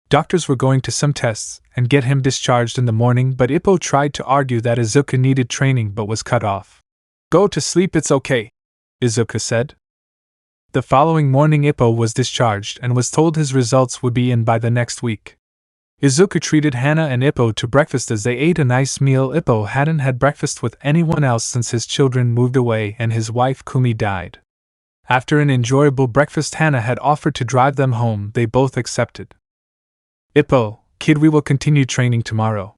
A: Doctors were going to some tests and get him discharged in the morning, but Ippo tried to argue that Izuku needed training but was cut off. Go to sleep, it's okay, Izuku said. The following morning Ippo was discharged and was told his results would be in by the next week. Izuku treated Hana and Ippo to breakfast as they ate a nice meal. Ippo hadn't had breakfast with anyone else since his children moved away and his wife Kumi died. After an enjoyable breakfast, Hana had offered to drive them home. They both accepted. Ippo, kid, we will continue training tomorrow.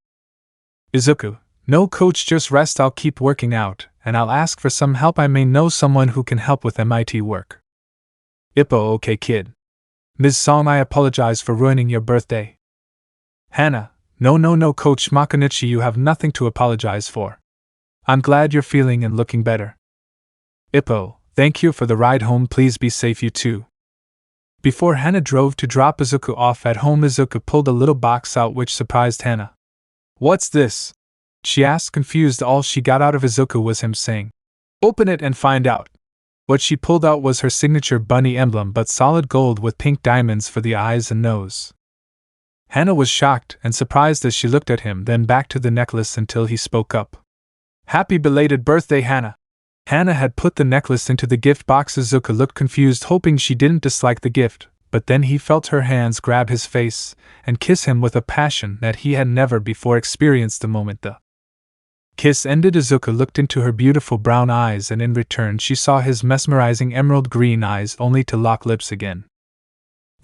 A: Izuku, no coach, just rest. I'll keep working out, and I'll ask for some help. I may know someone who can help with MIT work. Ippo, okay kid. Ms. Song, I apologize for ruining your birthday. Hana, no, Coach Makonuchi, you have nothing to apologize for. I'm glad you're feeling and looking better. Ippo, thank you for the ride home, please be safe, you too. Before Hana drove to drop Izuku off at home, Izuku pulled a little box out which surprised Hana. What's this? She asked, confused. All she got out of Izuku was him saying, open it and find out. What she pulled out was her signature bunny emblem, but solid gold with pink diamonds for the eyes and nose. Hana was shocked and surprised as she looked at him, then back to the necklace until he spoke up. Happy belated birthday, Hana. Hana had put the necklace into the gift box. Izuku looked confused, hoping she didn't dislike the gift, but then he felt her hands grab his face and kiss him with a passion that he had never before experienced. The moment the kiss ended, Izuku looked into her beautiful brown eyes, and in return she saw his mesmerizing emerald green eyes, only to lock lips again.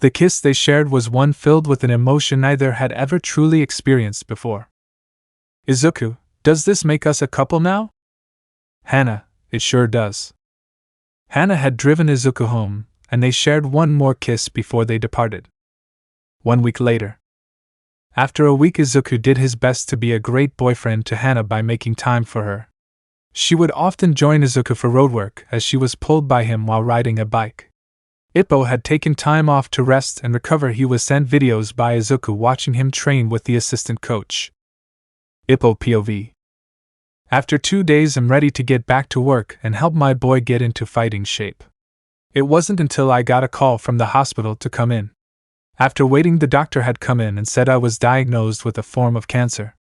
A: The kiss they shared was one filled with an emotion neither had ever truly experienced before. Izuku, does this make us a couple now? Hana, it sure does. Hana had driven Izuku home, and they shared one more kiss before they departed. 1 week later. After a week, Izuku did his best to be a great boyfriend to Hana by making time for her. She would often join Izuku for roadwork as she was pulled by him while riding a bike. Ippo had taken time off to rest and recover. He was sent videos by Izuku watching him train with the assistant coach. Ippo POV. After 2 days, I'm ready to get back to work and help my boy get into fighting shape. It wasn't until I got a call from the hospital to come in. After waiting, the doctor had come in and said I was diagnosed with a form of cancer.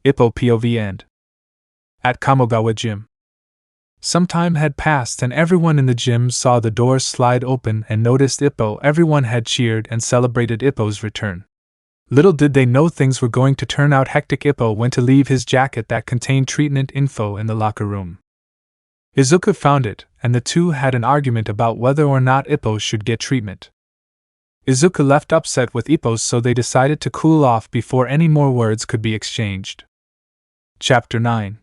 A: Ippo POV. And at Kamogawa gym. Some time had passed and everyone in the gym saw the doors slide open and noticed Ippo. Everyone had cheered and celebrated Ippo's return. Little did they know things were going to turn out hectic. Ippo went to leave his jacket that contained treatment info in the locker room. Izuku found it, and the two had an argument about whether or not Ippo should get treatment. Izuku left upset with Ippo, so they decided to cool off before any more words could be exchanged. Chapter 9.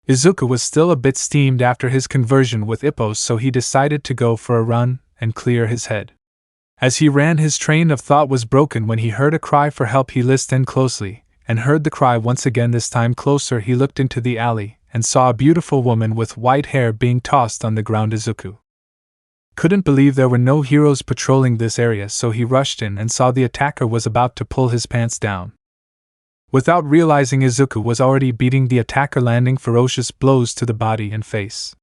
A: Izuku was still a bit steamed after his conversion with Ippo, so he decided to go for a run and clear his head. As he ran, his train of thought was broken when he heard a cry for help. He listened closely, and heard the cry once again. This time closer, he looked into the alley, and saw a beautiful woman with white hair being tossed on the ground. Izuku couldn't believe there were no heroes patrolling this area, so he rushed in and saw the attacker was about to pull his pants down. Without realizing, Izuku was already beating the attacker, landing ferocious blows to the body and face.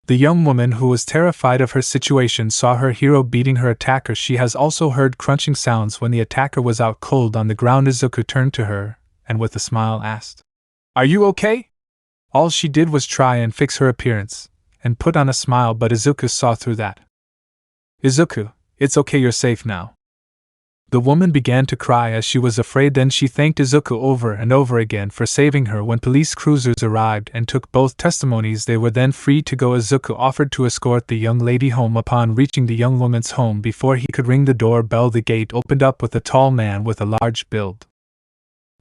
A: The young woman, who was terrified of her situation, saw her hero beating her attacker. She has also heard crunching sounds when the attacker was out cold on the ground. Izuku turned to her, and with a smile asked, "Are you okay?" All she did was try and fix her appearance, and put on a smile, but Izuku saw through that. "Izuku, it's okay, you're safe now." The woman began to cry as she was afraid. Then she thanked Izuku over and over again for saving her. When police cruisers arrived and took both testimonies, they were then free to go. Izuku offered to escort the young lady home. Upon reaching the young woman's home, before he could ring the doorbell, the gate opened up with a tall man with a large build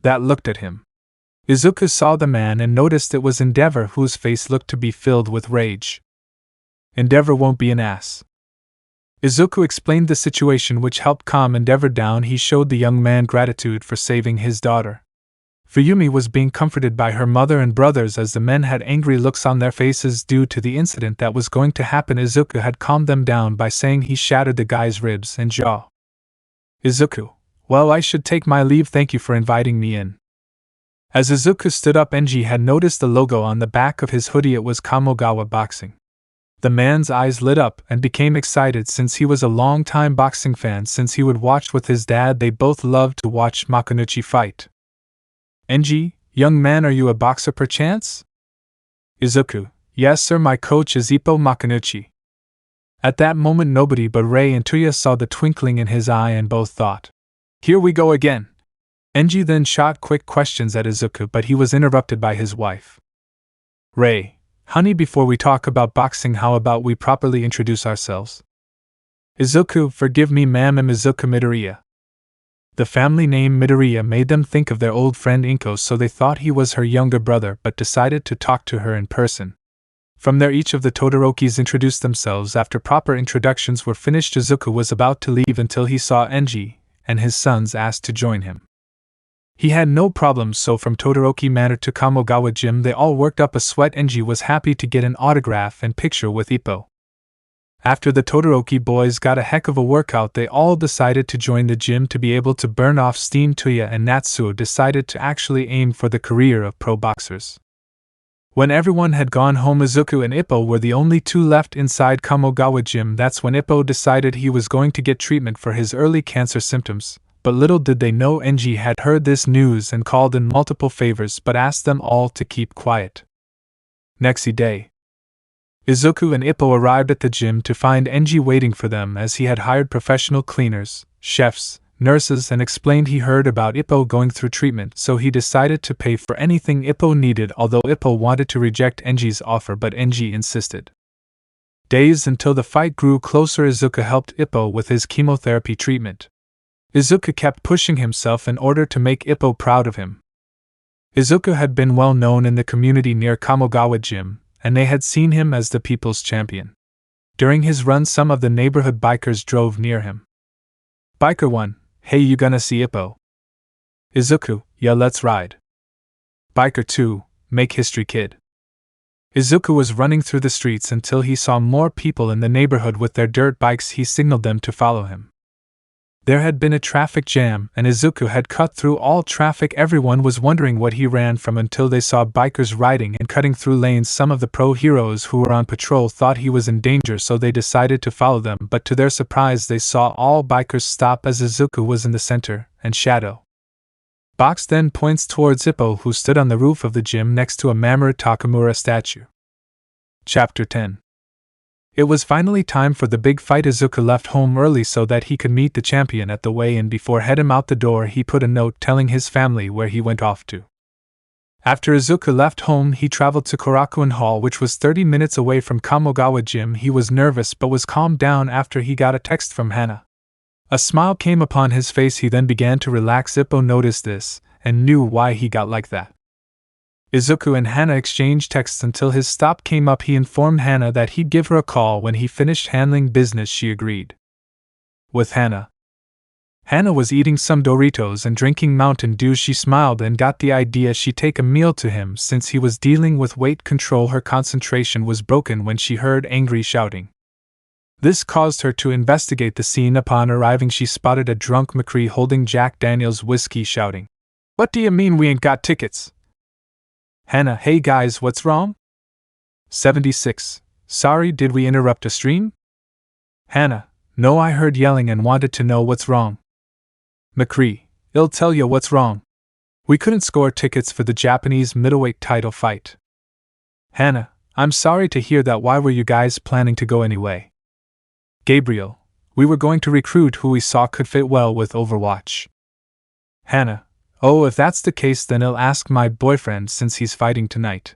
A: that looked at him. Izuku saw the man and noticed it was Endeavor, whose face looked to be filled with rage. "Endeavor won't be an ass." Izuku explained the situation, which helped calm Endeavor down. He showed the young man gratitude for saving his daughter. Fuyumi was being comforted by her mother and brothers as the men had angry looks on their faces due to the incident that was going to happen. Izuku had calmed them down by saying he shattered the guy's ribs and jaw. "Izuku, well, I should take my leave. Thank you for inviting me in." As Izuku stood up, Enji had noticed the logo on the back of his hoodie. It was Kamogawa Boxing. The man's eyes lit up and became excited since he was a long-time boxing fan. Since he would watch with his dad, they both loved to watch Makunuchi fight. "Enji, young man, are you a boxer perchance?" Izuku, "Yes sir, my coach is Ippo Makunuchi." At that moment nobody but Rei and Tuya saw the twinkling in his eye and both thought, "Here we go again." Enji then shot quick questions at Izuku, but he was interrupted by his wife. "Rei, honey, before we talk about boxing, how about we properly introduce ourselves?" "Izuku, forgive me ma'am, I'm Izuku Midoriya." The family name Midoriya made them think of their old friend Inko, so they thought he was her younger brother, but decided to talk to her in person. From there, each of the Todorokis introduced themselves. After proper introductions were finished, Izuku was about to leave until he saw Enji, and his sons asked to join him. He had no problems, so from Todoroki Manor to Kamogawa Gym they all worked up a sweat. Enji was happy to get an autograph and picture with Ippo. After the Todoroki boys got a heck of a workout, they all decided to join the gym to be able to burn off steam. Tuya and Natsuo decided to actually aim for the career of pro boxers. When everyone had gone home, Izuku and Ippo were the only two left inside Kamogawa Gym. That's when Ippo decided he was going to get treatment for his early cancer symptoms. But little did they know Enji had heard this news and called in multiple favors but asked them all to keep quiet. Next day, Izuku and Ippo arrived at the gym to find Enji waiting for them, as he had hired professional cleaners, chefs, nurses, and explained he heard about Ippo going through treatment, so he decided to pay for anything Ippo needed, although Ippo wanted to reject Enji's offer, but Enji insisted. Days until the fight grew closer, Izuku helped Ippo with his chemotherapy treatment. Izuku kept pushing himself in order to make Ippo proud of him. Izuku had been well known in the community near Kamogawa Gym, and they had seen him as the people's champion. During his run, some of the neighborhood bikers drove near him. Biker 1, "Hey, you gonna see Ippo?" Izuku, "Yeah, let's ride." Biker 2, "Make history, kid." Izuku was running through the streets until he saw more people in the neighborhood with their dirt bikes. He signaled them to follow him. There had been a traffic jam, and Izuku had cut through all traffic. Everyone was wondering what he ran from until they saw bikers riding and cutting through lanes. Some of the pro heroes who were on patrol thought he was in danger, so they decided to follow them, but to their surprise they saw all bikers stop as Izuku was in the center and shadow. Box then points towards Ippo, who stood on the roof of the gym next to a Mamoru Takamura statue. Chapter 10. It was finally time for the big fight. Izuku left home early so that he could meet the champion at the weigh-in. Before heading out the door, he put a note telling his family where he went off to. After Izuku left home, he traveled to Korakuen Hall, which was 30 minutes away from Kamogawa Gym. He was nervous but was calmed down after he got a text from Hana. A smile came upon his face. He then began to relax. Ippo noticed this, and knew why he got like that. Izuku and Hana exchanged texts until his stop came up. He informed Hana that he'd give her a call when he finished handling business. She agreed. With Hana was eating some Doritos and drinking Mountain Dew. She smiled and got the idea she'd take a meal to him since he was dealing with weight control. Her concentration was broken when she heard angry shouting. This caused her to investigate the scene. Upon arriving, she spotted a drunk McCree holding Jack Daniels whiskey, shouting, "What do you mean we ain't got tickets?" Hana, "Hey guys, what's wrong?" 76. Sorry, did we interrupt a stream? Hana, no, I heard yelling and wanted to know what's wrong. McCree, I'll tell you what's wrong. We couldn't score tickets for the Japanese middleweight title fight. Hana, I'm sorry to hear that. Why were you guys planning to go anyway? Gabriel, we were going to recruit who we saw could fit well with Overwatch. Hana, oh, if that's the case, then I'll ask my boyfriend since he's fighting tonight.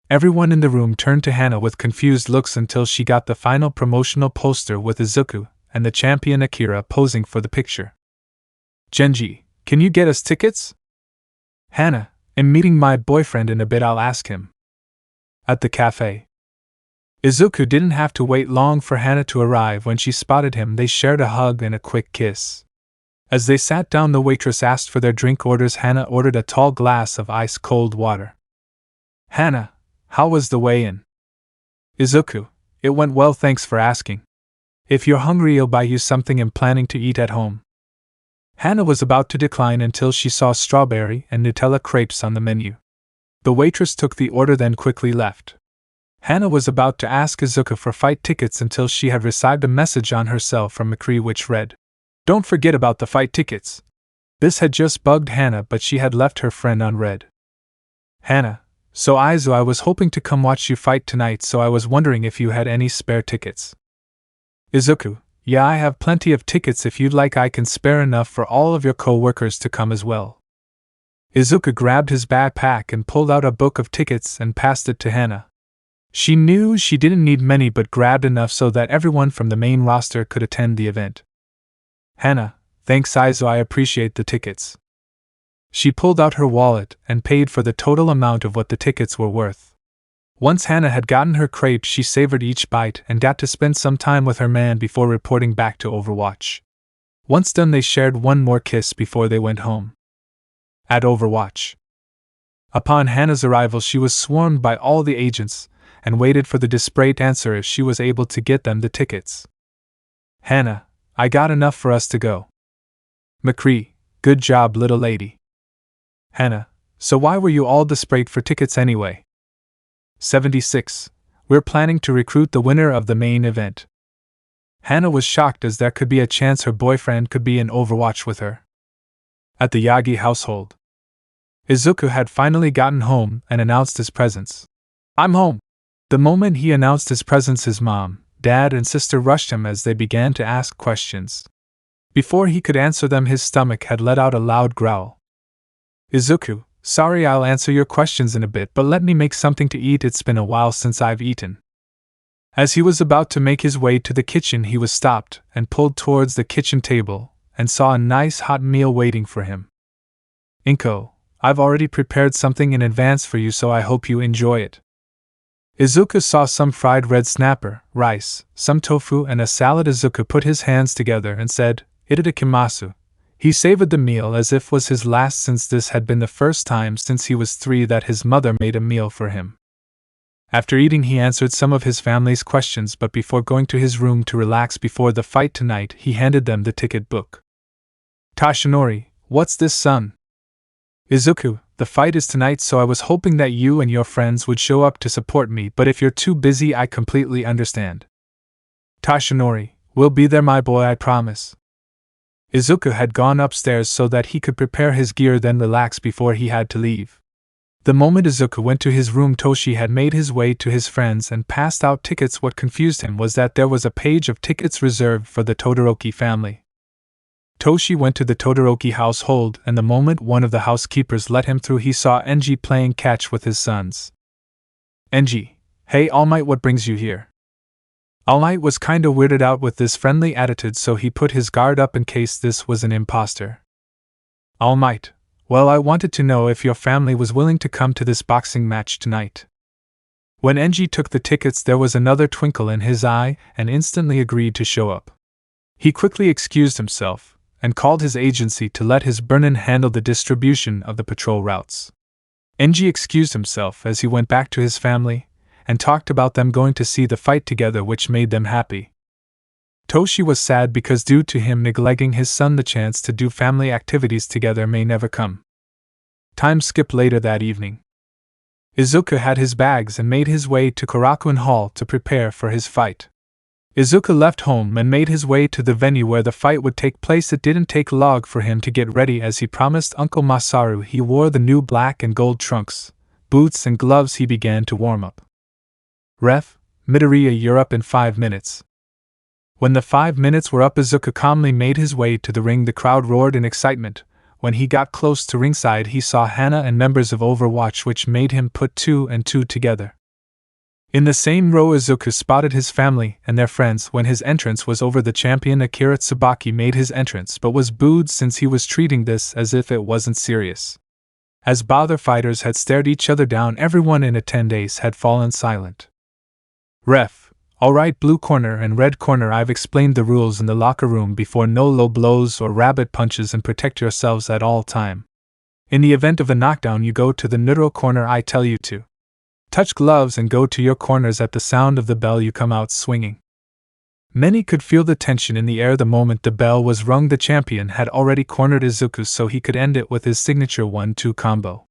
A: Everyone in the room turned to Hana with confused looks until she got the final promotional poster with Izuku and the champion Akira posing for the picture. Genji, can you get us tickets? Hana, I'm meeting my boyfriend in a bit. I'll ask him. At the cafe. Izuku didn't have to wait long for Hana to arrive. When she spotted him, they shared a hug and a quick kiss. As they sat down, the waitress asked for their drink orders. Hana ordered a tall glass of ice-cold water. Hana, how was the weigh-in? Izuku, it went well, thanks for asking. If you're hungry, I'll buy you something. I'm planning to eat at home. Hana was about to decline until she saw strawberry and Nutella crepes on the menu. The waitress took the order, then quickly left. Hana was about to ask Izuku for fight tickets until she had received a message on her cell from McCree which read, "Don't forget about the fight tickets." This had just bugged Hana, but she had left her friend unread. Hana, so Izu, I was hoping to come watch you fight tonight, so I was wondering if you had any spare tickets. Izuku, yeah, I have plenty of tickets. If you'd like, I can spare enough for all of your co-workers to come as well. Izuku grabbed his backpack and pulled out a book of tickets and passed it to Hana. She knew she didn't need many, but grabbed enough so that everyone from the main roster could attend the event. Hana, thanks Izu, I appreciate the tickets. She pulled out her wallet and paid for the total amount of what the tickets were worth. Once Hana had gotten her crepes, she savored each bite and got to spend some time with her man before reporting back to Overwatch. Once done, they shared one more kiss before they went home. At Overwatch. Upon Hana's arrival, she was swarmed by all the agents and waited for the desperate answer if she was able to get them the tickets. Hana, I got enough for us to go. McCree, good job, little lady. Hana, so why were you all desperate for tickets anyway? 76. We're planning to recruit the winner of the main event. Hana was shocked, as there could be a chance her boyfriend could be in Overwatch with her. At the Yagi household. Izuku had finally gotten home and announced his presence. I'm home. The moment he announced his presence, his mom, dad, and sister rushed him as they began to ask questions. Before he could answer them, his stomach had let out a loud growl. Izuku, sorry, I'll answer your questions in a bit, but let me make something to eat. It's been a while since I've eaten. As he was about to make his way to the kitchen, he was stopped and pulled towards the kitchen table and saw a nice hot meal waiting for him. Inko, I've already prepared something in advance for you, so I hope you enjoy it. Izuku saw some fried red snapper, rice, some tofu, and a salad. Izuku put his hands together and said, "Itadakimasu." He savored the meal as if was his last, since this had been the first time since he was 3 that his mother made a meal for him. After eating, he answered some of his family's questions, but before going to his room to relax before the fight tonight, he handed them the ticket book. Tashinori, what's this, son? Izuku, the fight is tonight, so I was hoping that you and your friends would show up to support me, but if you're too busy, I completely understand. Tashinori, we'll be there, my boy, I promise. Izuku had gone upstairs so that he could prepare his gear, then relax before he had to leave. The moment Izuku went to his room, Toshi had made his way to his friends and passed out tickets. What confused him was that there was a page of tickets reserved for the Todoroki family. Toshi went to the Todoroki household, and the moment one of the housekeepers let him through, he saw Enji playing catch with his sons. Enji, hey All Might, what brings you here? All Might was kinda weirded out with this friendly attitude, so he put his guard up in case this was an imposter. All Might, well, I wanted to know if your family was willing to come to this boxing match tonight. When Enji took the tickets, there was another twinkle in his eye and instantly agreed to show up. He quickly excused himself and called his agency to let his Burnin handle the distribution of the patrol routes. Enji excused himself as he went back to his family and talked about them going to see the fight together, which made them happy. Toshi was sad because due to him neglecting his son, the chance to do family activities together may never come. Time skipped later that evening. Izuku had his bags and made his way to Karakuen Hall to prepare for his fight. Izuku left home and made his way to the venue where the fight would take place. It didn't take long for him to get ready, as he promised Uncle Masaru he wore the new black and gold trunks, boots and gloves. He began to warm up. Ref, Midoriya, you're up in 5 minutes. When the 5 minutes were up, Izuku calmly made his way to the ring. The crowd roared in excitement. When he got close to ringside, he saw Hana and members of Overwatch, which made him put 2 and 2 together. In the same row, Izuku spotted his family and their friends. When his entrance was over, the champion Akira Tsubaki made his entrance but was booed since he was treating this as if it wasn't serious. As bother fighters had stared each other down, everyone in attendance had fallen silent. Ref, alright, blue corner and red corner, I've explained the rules in the locker room before. No low blows or rabbit punches, and protect yourselves at all time. In the event of a knockdown, you go to the neutral corner. I tell you to touch gloves and go to your corners. At the sound of the bell, you come out swinging. Many could feel the tension in the air the moment the bell was rung. The champion had already cornered Izuku so he could end it with his signature 1-2 combo.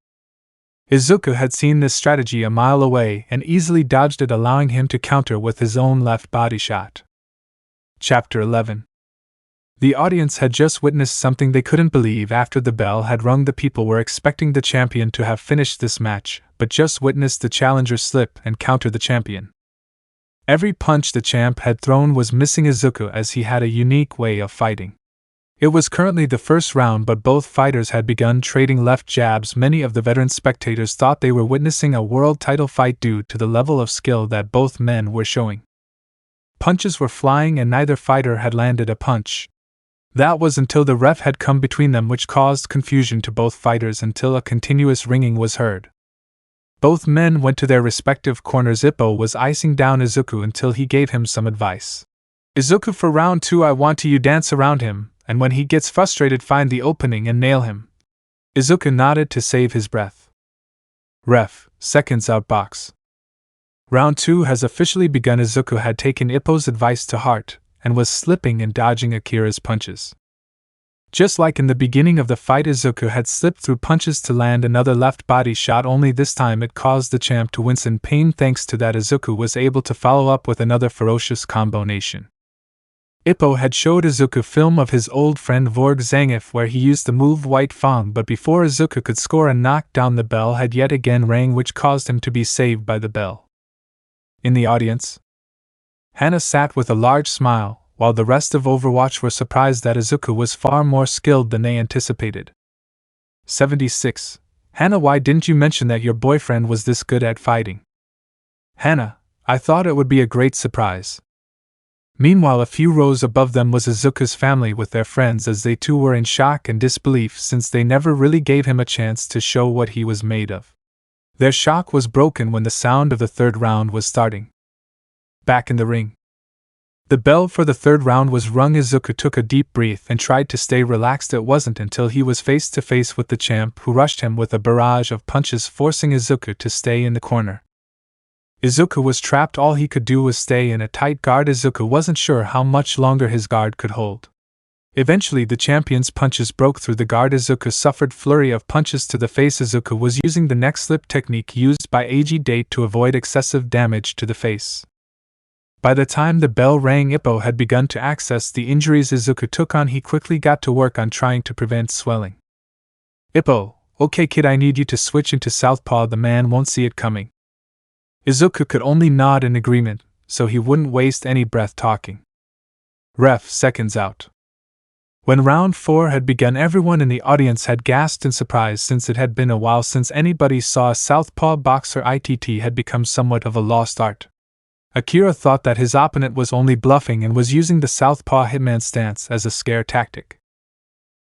A: Izuku had seen this strategy a mile away and easily dodged it, allowing him to counter with his own left body shot. Chapter 11. The audience had just witnessed something they couldn't believe. After the bell had rung, the people were expecting the champion to have finished this match, but just witnessed the challenger slip and counter the champion. Every punch the champ had thrown was missing Izuku, as he had a unique way of fighting. It was currently the first round, but both fighters had begun trading left jabs. Many of the veteran spectators thought they were witnessing a world title fight due to the level of skill that both men were showing. Punches were flying and neither fighter had landed a punch. That was until the ref had come between them, which caused confusion to both fighters until a continuous ringing was heard. Both men went to their respective corners. Ippo was icing down Izuku until he gave him some advice. Izuku, for round 2 I want you dance around him, and when he gets frustrated, find the opening and nail him. Izuku nodded to save his breath. Ref, seconds outbox. Round 2 has officially begun. Izuku had taken Ippo's advice to heart and was slipping and dodging Akira's punches. Just like in the beginning of the fight, Izuku had slipped through punches to land another left body shot, only this time it caused the champ to wince in pain. Thanks to that, Izuku was able to follow up with another ferocious combination. Ippo had showed Izuku film of his old friend Vorg Zangief where he used the move White Fang, but before Izuku could score a knockdown, the bell had yet again rang, which caused him to be saved by the bell. In the audience, Hana sat with a large smile, while the rest of Overwatch were surprised that Izuku was far more skilled than they anticipated. 76. Hana, why didn't you mention that your boyfriend was this good at fighting? Hana, I thought it would be a great surprise. Meanwhile, a few rows above them was Izuku's family with their friends, as they too were in shock and disbelief since they never really gave him a chance to show what he was made of. Their shock was broken when the sound of the third round was starting. Back in the ring, the bell for the third round was rung. Izuku took a deep breath and tried to stay relaxed. It wasn't until he was face to face with the champ who rushed him with a barrage of punches, forcing Izuku to stay in the corner. Izuku was trapped. All he could do was stay in a tight guard. Izuku wasn't sure how much longer his guard could hold. Eventually, the champion's punches broke through the guard. Izuku suffered flurry of punches to the face. Izuku was using the neck slip technique used by AG Date to avoid excessive damage to the face. By the time the bell rang, Ippo had begun to access the injuries Izuku took on. He quickly got to work on trying to prevent swelling. Ippo, okay kid, I need you to switch into southpaw. The man won't see it coming. Izuku could only nod in agreement, so he wouldn't waste any breath talking. Ref, seconds out. When round 4 had begun, everyone in the audience had gasped in surprise since it had been a while since anybody saw a southpaw boxer. ITT had become somewhat of a lost art. Akira thought that his opponent was only bluffing and was using the southpaw hitman stance as a scare tactic.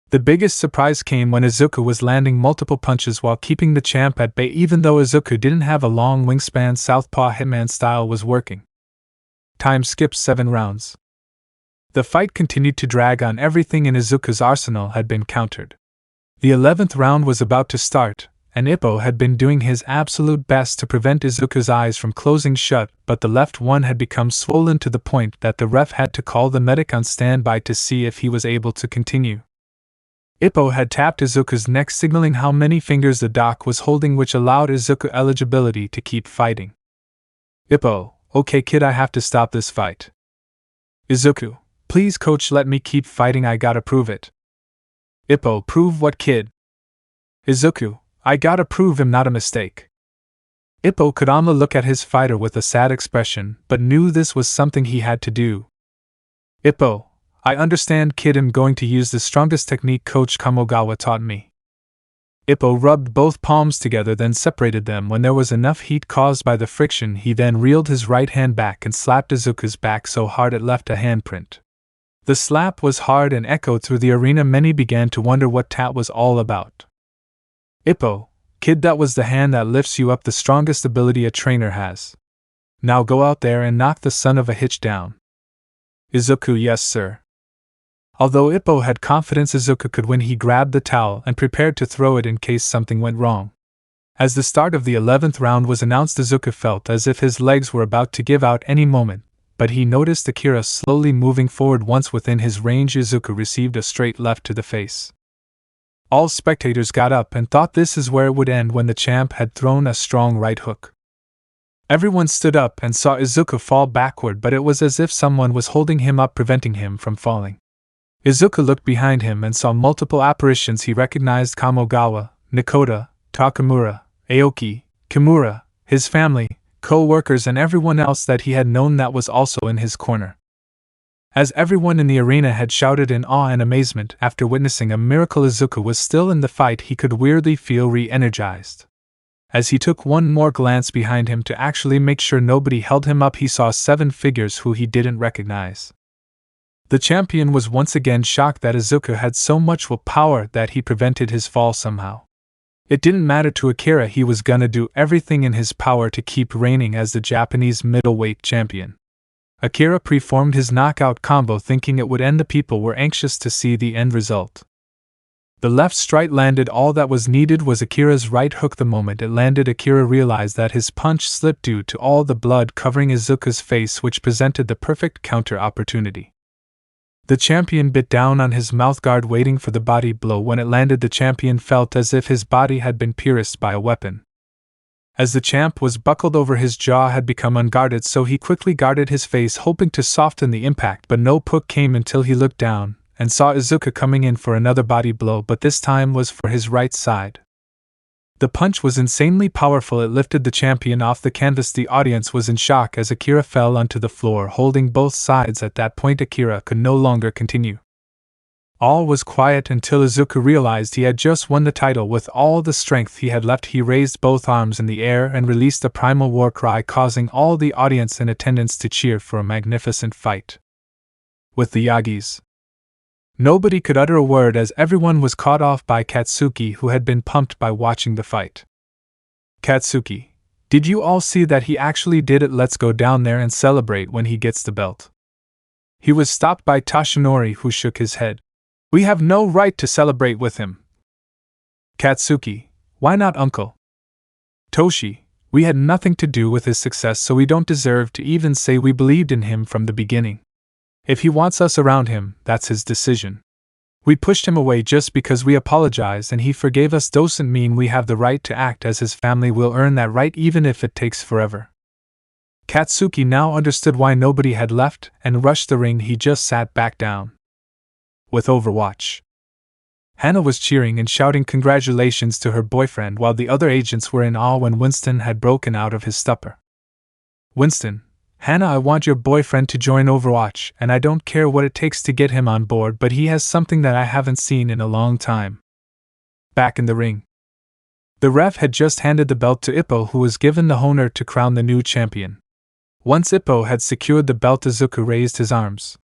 A: The biggest surprise came when Izuku was landing multiple punches while keeping the champ at bay. Even though Izuku didn't have a long wingspan, southpaw hitman style was working. Time skipped 7 rounds. The fight continued to drag on. Everything in Izuku's arsenal had been countered. The 11th round was about to start, and Ippo had been doing his absolute best to prevent Izuku's eyes from closing shut, but the left one had become swollen to the point that the ref had to call the medic on standby to see if he was able to continue. Ippo had tapped Izuku's neck, signaling how many fingers the doc was holding, which allowed Izuku eligibility to keep fighting. Ippo, okay kid, I have to stop this fight. Izuku, please coach, let me keep fighting, I gotta prove it. Ippo, prove what, kid? Izuku, I gotta prove him not a mistake. Ippo could only look at his fighter with a sad expression, but knew this was something he had to do. Ippo, I understand kid, I'm going to use the strongest technique Coach Kamogawa taught me. Ippo rubbed both palms together, then separated them. When there was enough heat caused by the friction, he then reeled his right hand back and slapped Izuku's back so hard it left a handprint. The slap was hard and echoed through the arena. Many began to wonder what that was all about. Ippo, kid, that was the hand that lifts you up, the strongest ability a trainer has. Now go out there and knock the son of a hitch down. Izuku, yes sir. Although Ippo had confidence Izuku could win, he grabbed the towel and prepared to throw it in case something went wrong. As the start of the 11th round was announced, Izuku felt as if his legs were about to give out any moment, but he noticed Akira slowly moving forward. Once within his range, Izuku received a straight left to the face. All spectators got up and thought this is where it would end when the champ had thrown a strong right hook. Everyone stood up and saw Izuku fall backward, but it was as if someone was holding him up, preventing him from falling. Izuku looked behind him and saw multiple apparitions. He recognized Kamogawa, Nakoda, Takamura, Aoki, Kimura, his family, co-workers, and everyone else that he had known that was also in his corner. As everyone in the arena had shouted in awe and amazement after witnessing a miracle, Izuku was still in the fight. He could weirdly feel re-energized. As he took one more glance behind him to actually make sure nobody held him up, he saw 7 figures who he didn't recognize. The champion was once again shocked that Izuku had so much willpower that he prevented his fall somehow. It didn't matter to Akira, he was gonna do everything in his power to keep reigning as the Japanese middleweight champion. Akira performed his knockout combo thinking it would end. The people were anxious to see the end result. The left strike landed. All that was needed was Akira's right hook. The moment it landed, Akira realized that his punch slipped due to all the blood covering Izuku's face, which presented the perfect counter opportunity. The champion bit down on his mouthguard, waiting for the body blow. When it landed, the champion felt as if his body had been pierced by a weapon. As the champ was buckled over, his jaw had become unguarded, so he quickly guarded his face, hoping to soften the impact, but no puck came until he looked down and saw Izuku coming in for another body blow, but this time was for his right side. The punch was insanely powerful. It lifted the champion off the canvas. The audience was in shock as Akira fell onto the floor, holding both sides. At that point, Akira could no longer continue. All was quiet until Izuku realized he had just won the title. With all the strength he had left, he raised both arms in the air and released a primal war cry, causing all the audience in attendance to cheer for a magnificent fight. With the Yagis, nobody could utter a word as everyone was caught off by Katsuki, who had been pumped by watching the fight. Katsuki, did you all see that he actually did it? Let's go down there and celebrate when he gets the belt. He was stopped by Toshinori, who shook his head. We have no right to celebrate with him. Katsuki, why not, uncle? Toshi, we had nothing to do with his success, so we don't deserve to even say we believed in him from the beginning. If he wants us around him, that's his decision. We pushed him away just because we apologized and he forgave us. Doesn't mean we have the right to act as his family. Will earn that right even if it takes forever. Katsuki now understood why nobody had left and rushed the ring. He just sat back down. With Overwatch, Hannah was cheering and shouting congratulations to her boyfriend while the other agents were in awe when Winston had broken out of his stupor. Winston, Hannah, I want your boyfriend to join Overwatch, and I don't care what it takes to get him on board, but he has something that I haven't seen in a long time. Back in the ring, the ref had just handed the belt to Ippo, who was given the honor to crown the new champion. Once Ippo had secured the belt, Izuku raised his arms.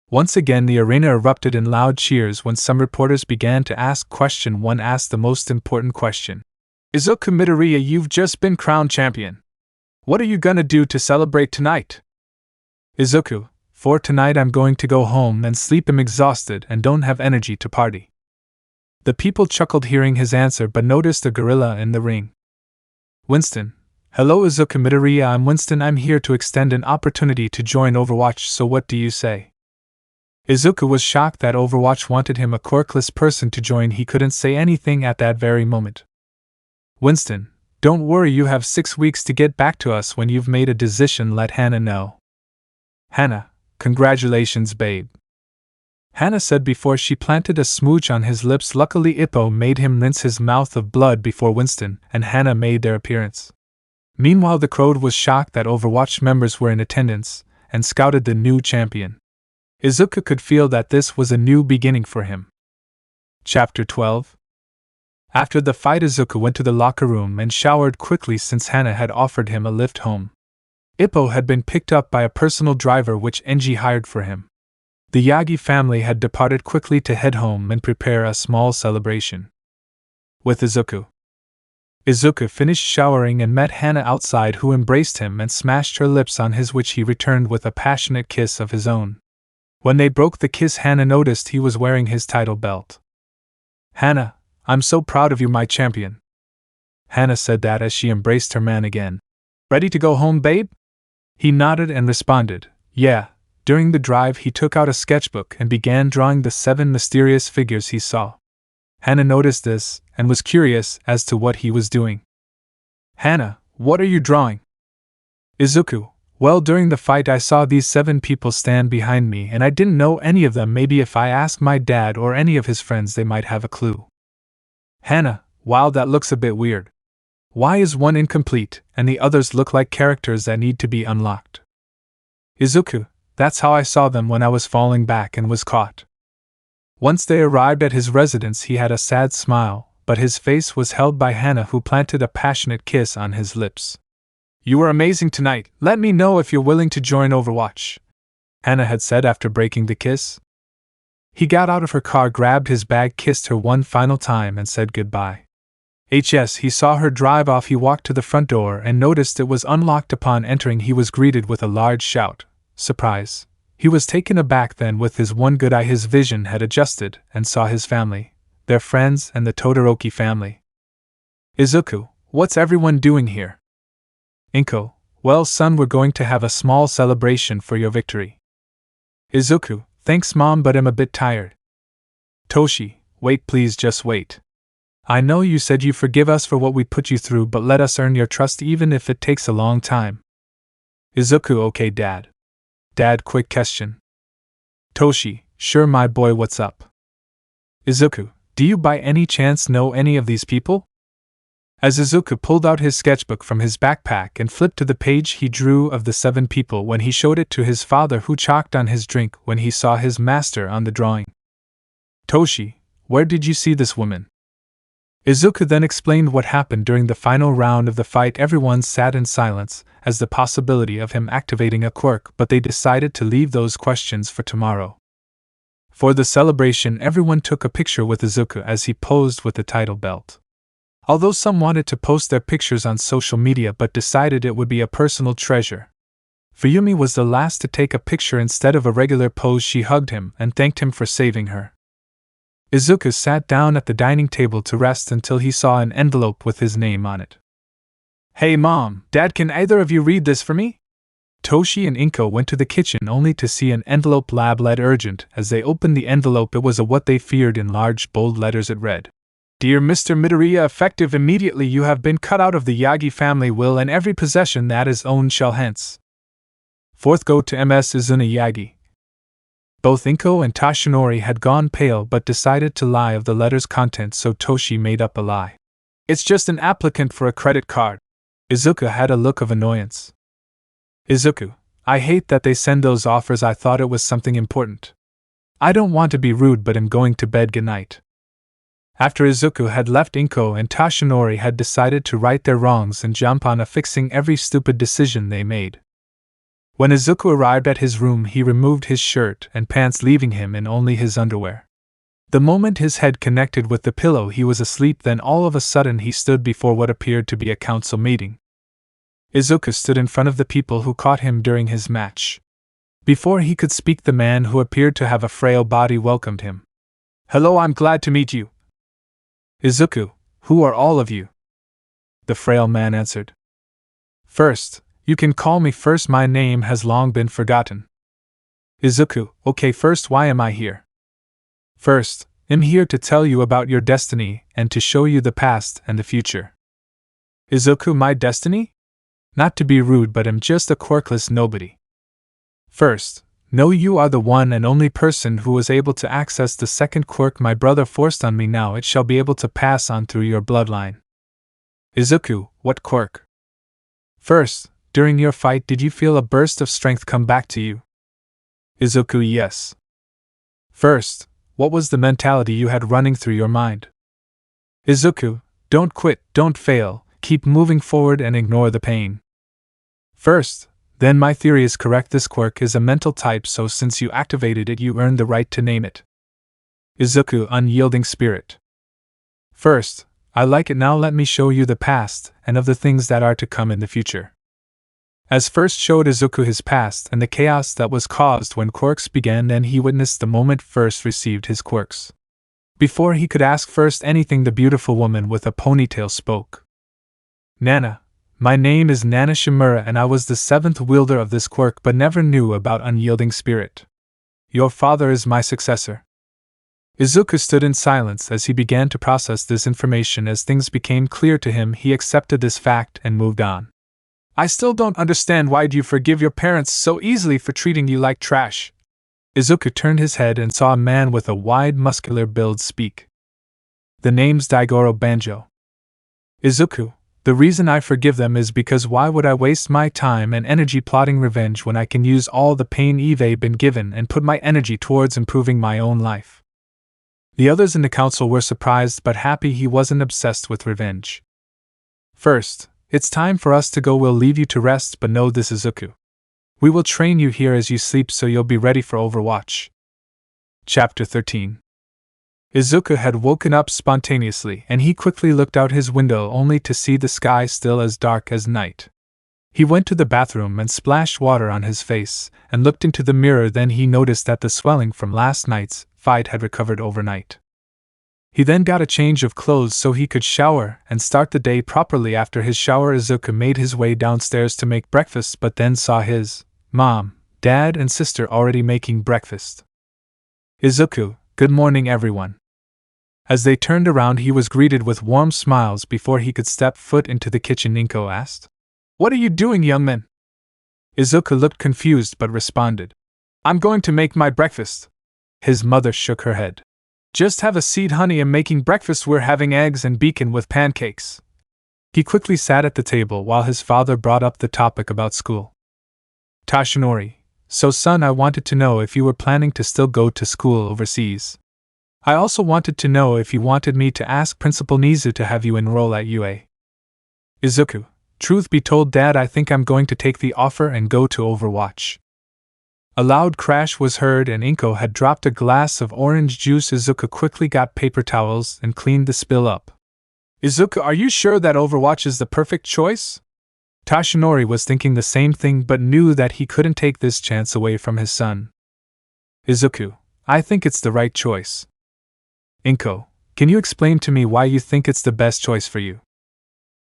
A: Once again the arena erupted in loud cheers when some reporters began to ask question. One asked the most important question. Izuku Midoriya, you've just been crowned champion. What are you gonna do to celebrate tonight? Izuku, for tonight I'm going to go home and sleep. I'm exhausted and don't have energy to party. The people chuckled hearing his answer but noticed a gorilla in the ring. Winston. Hello Izuku Midoriya, I'm Winston. I'm here to extend an opportunity to join Overwatch, so what do you say? Izuku was shocked that Overwatch wanted him, a quirkless person, to join. He couldn't say anything at that very moment. Winston, don't worry, you have 6 weeks to get back to us. When you've made a decision, let Hannah know. Hannah, congratulations babe. Hannah said before she planted a smooch on his lips. Luckily Ippo made him rinse his mouth of blood before Winston and Hannah made their appearance. Meanwhile the crowd was shocked that Overwatch members were in attendance and scouted the new champion. Izuku could feel that this was a new beginning for him. Chapter 12. After the fight, Izuku went to the locker room and showered quickly since Hannah had offered him a lift home. Ippo had been picked up by a personal driver which Enji hired for him. The Yagi family had departed quickly to head home and prepare a small celebration. With Izuku. Izuku finished showering and met Hannah outside, who embraced him and smashed her lips on his, which he returned with a passionate kiss of his own. When they broke the kiss, Hannah noticed he was wearing his title belt. Hannah, I'm so proud of you, my champion. Hannah said that as she embraced her man again. Ready to go home, babe? He nodded and responded, yeah. During the drive he took out a sketchbook and began drawing the 7 mysterious figures he saw. Hannah noticed this and was curious as to what he was doing. Hannah, what are you drawing? Izuku, well, during the fight I saw these 7 people stand behind me and I didn't know any of them. Maybe if I ask my dad or any of his friends they might have a clue. Hannah, wow, that looks a bit weird. Why is one incomplete and the others look like characters that need to be unlocked? Izuku, that's how I saw them when I was falling back and was caught. Once they arrived at his residence he had a sad smile, but his face was held by Hannah, who planted a passionate kiss on his lips. You were amazing tonight. Let me know if you're willing to join Overwatch, Hannah had said after breaking the kiss. He got out of her car, grabbed his bag, kissed her one final time and said goodbye. He saw her drive off. He walked to the front door and noticed it was unlocked. Upon entering he was greeted with a large shout. Surprise. He was taken aback then. With his one good eye his vision had adjusted and saw his family, their friends and the Todoroki family. Izuku, what's everyone doing here? Inko, well son, we're going to have a small celebration for your victory. Izuku, thanks mom, but I'm a bit tired. Toshi, wait please, just wait. I know you said you forgive us for what we put you through, but let us earn your trust even if it takes a long time. Izuku, okay dad. Dad, quick question. Toshi, sure my boy, what's up? Izuku, do you by any chance know any of these people? As Izuku pulled out his sketchbook from his backpack and flipped to the page he drew of the 7 people, when he showed it to his father, who choked on his drink when he saw his master on the drawing. Toshi, where did you see this woman? Izuku then explained what happened during the final round of the fight. Everyone sat in silence as the possibility of him activating a quirk, but they decided to leave those questions for tomorrow. For the celebration, everyone took a picture with Izuku as he posed with the title belt. Although some wanted to post their pictures on social media but decided it would be a personal treasure. Fuyumi was the last to take a picture. Instead of a regular pose, she hugged him and thanked him for saving her. Izuku sat down at the dining table to rest until he saw an envelope with his name on it. Hey mom, dad, can either of you read this for me? Toshi and Inko went to the kitchen only to see an envelope lab-led urgent. As they opened the envelope, it was a what they feared. In large bold letters it read, Dear Mr. Midoriya, effective immediately you have been cut out of the Yagi family will, and every possession that is owned shall hence forth go to Ms. Izuna Yagi. Both Inko and Toshinori had gone pale but decided to lie of the letter's content, so Toshi made up a lie. It's just an applicant for a credit card. Izuku had a look of annoyance. Izuku, I hate that they send those offers. I thought it was something important. I don't want to be rude, but I'm going to bed. Good night. After Izuku had left, Inko and Toshinori had decided to right their wrongs and jump on fixing every stupid decision they made. When Izuku arrived at his room, he removed his shirt and pants, leaving him in only his underwear. The moment his head connected with the pillow, he was asleep. Then all of a sudden he stood before what appeared to be a council meeting. Izuku stood in front of the people who caught him during his match. Before he could speak, the man who appeared to have a frail body welcomed him. "Hello, I'm glad to meet you." "Izuku, who are all of you?" the frail man answered. "First, you can call me first, my name has long been forgotten." Izuku: "Okay, first, why am I here?" "First, I'm here to tell you about your destiny and to show you the past and the future." Izuku: "My destiny? Not to be rude, but I'm just a quirkless nobody." "First, no, you are the one and only person who was able to access the second quirk my brother forced on me. Now it shall be able to pass on through your bloodline." Izuku: "What quirk?" "First, during your fight, did you feel a burst of strength come back to you?" Izuku: "Yes." "First, what was the mentality you had running through your mind?" Izuku: "Don't quit, don't fail, keep moving forward and ignore the pain." "First, then my theory is correct. This quirk is a mental type, so since you activated it, you earned the right to name it." Izuku: "Unyielding spirit." "First, I like it. Now let me show you the past and of the things that are to come in the future." As first showed Izuku his past and the chaos that was caused when quirks began, then he witnessed the moment first received his quirks. Before he could ask first anything, the beautiful woman with a ponytail spoke. "Nana, my name is Nana Shimura and I was the 7th wielder of this quirk but never knew about unyielding spirit. Your father is my successor." Izuku stood in silence as he began to process this information. As things became clear to him, he accepted this fact and moved on. "I still don't understand why do you forgive your parents so easily for treating you like trash?" Izuku turned his head and saw a man with a wide muscular build speak. "The name's Daigoro Banjo." Izuku: "The reason I forgive them is because why would I waste my time and energy plotting revenge when I can use all the pain I've been given and put my energy towards improving my own life?" The others in the council were surprised but happy he wasn't obsessed with revenge. "First, it's time for us to go. We'll leave you to rest, but know this, Izuku. We will train you here as you sleep so you'll be ready for Overwatch." Chapter 13. Izuku had woken up spontaneously and he quickly looked out his window only to see the sky still as dark as night. He went to the bathroom and splashed water on his face and looked into the mirror. Then he noticed that the swelling from last night's fight had recovered overnight. He then got a change of clothes so he could shower and start the day properly. After his shower, Izuku made his way downstairs to make breakfast but then saw his mom, dad, and sister already making breakfast. "Izuku, good morning everyone." As they turned around, he was greeted with warm smiles. Before he could step foot into the kitchen, Inko asked, "What are you doing, young man?" Izuku looked confused but responded, "I'm going to make my breakfast." His mother shook her head. "Just have a seat, honey. I'm making breakfast. We're having eggs and bacon with pancakes." He quickly sat at the table while his father brought up the topic about school. "Tashinori, so son, I wanted to know if you were planning to still go to school overseas. I also wanted to know if you wanted me to ask Principal Nizu to have you enroll at UA." Izuku: "Truth be told, Dad, I think I'm going to take the offer and go to Overwatch." A loud crash was heard and Inko had dropped a glass of orange juice. Izuku quickly got paper towels and cleaned the spill up. "Izuku, are you sure that Overwatch is the perfect choice?" Tashinori was thinking the same thing but knew that he couldn't take this chance away from his son. "Izuku, I think it's the right choice." "Inko, can you explain to me why you think it's the best choice for you?"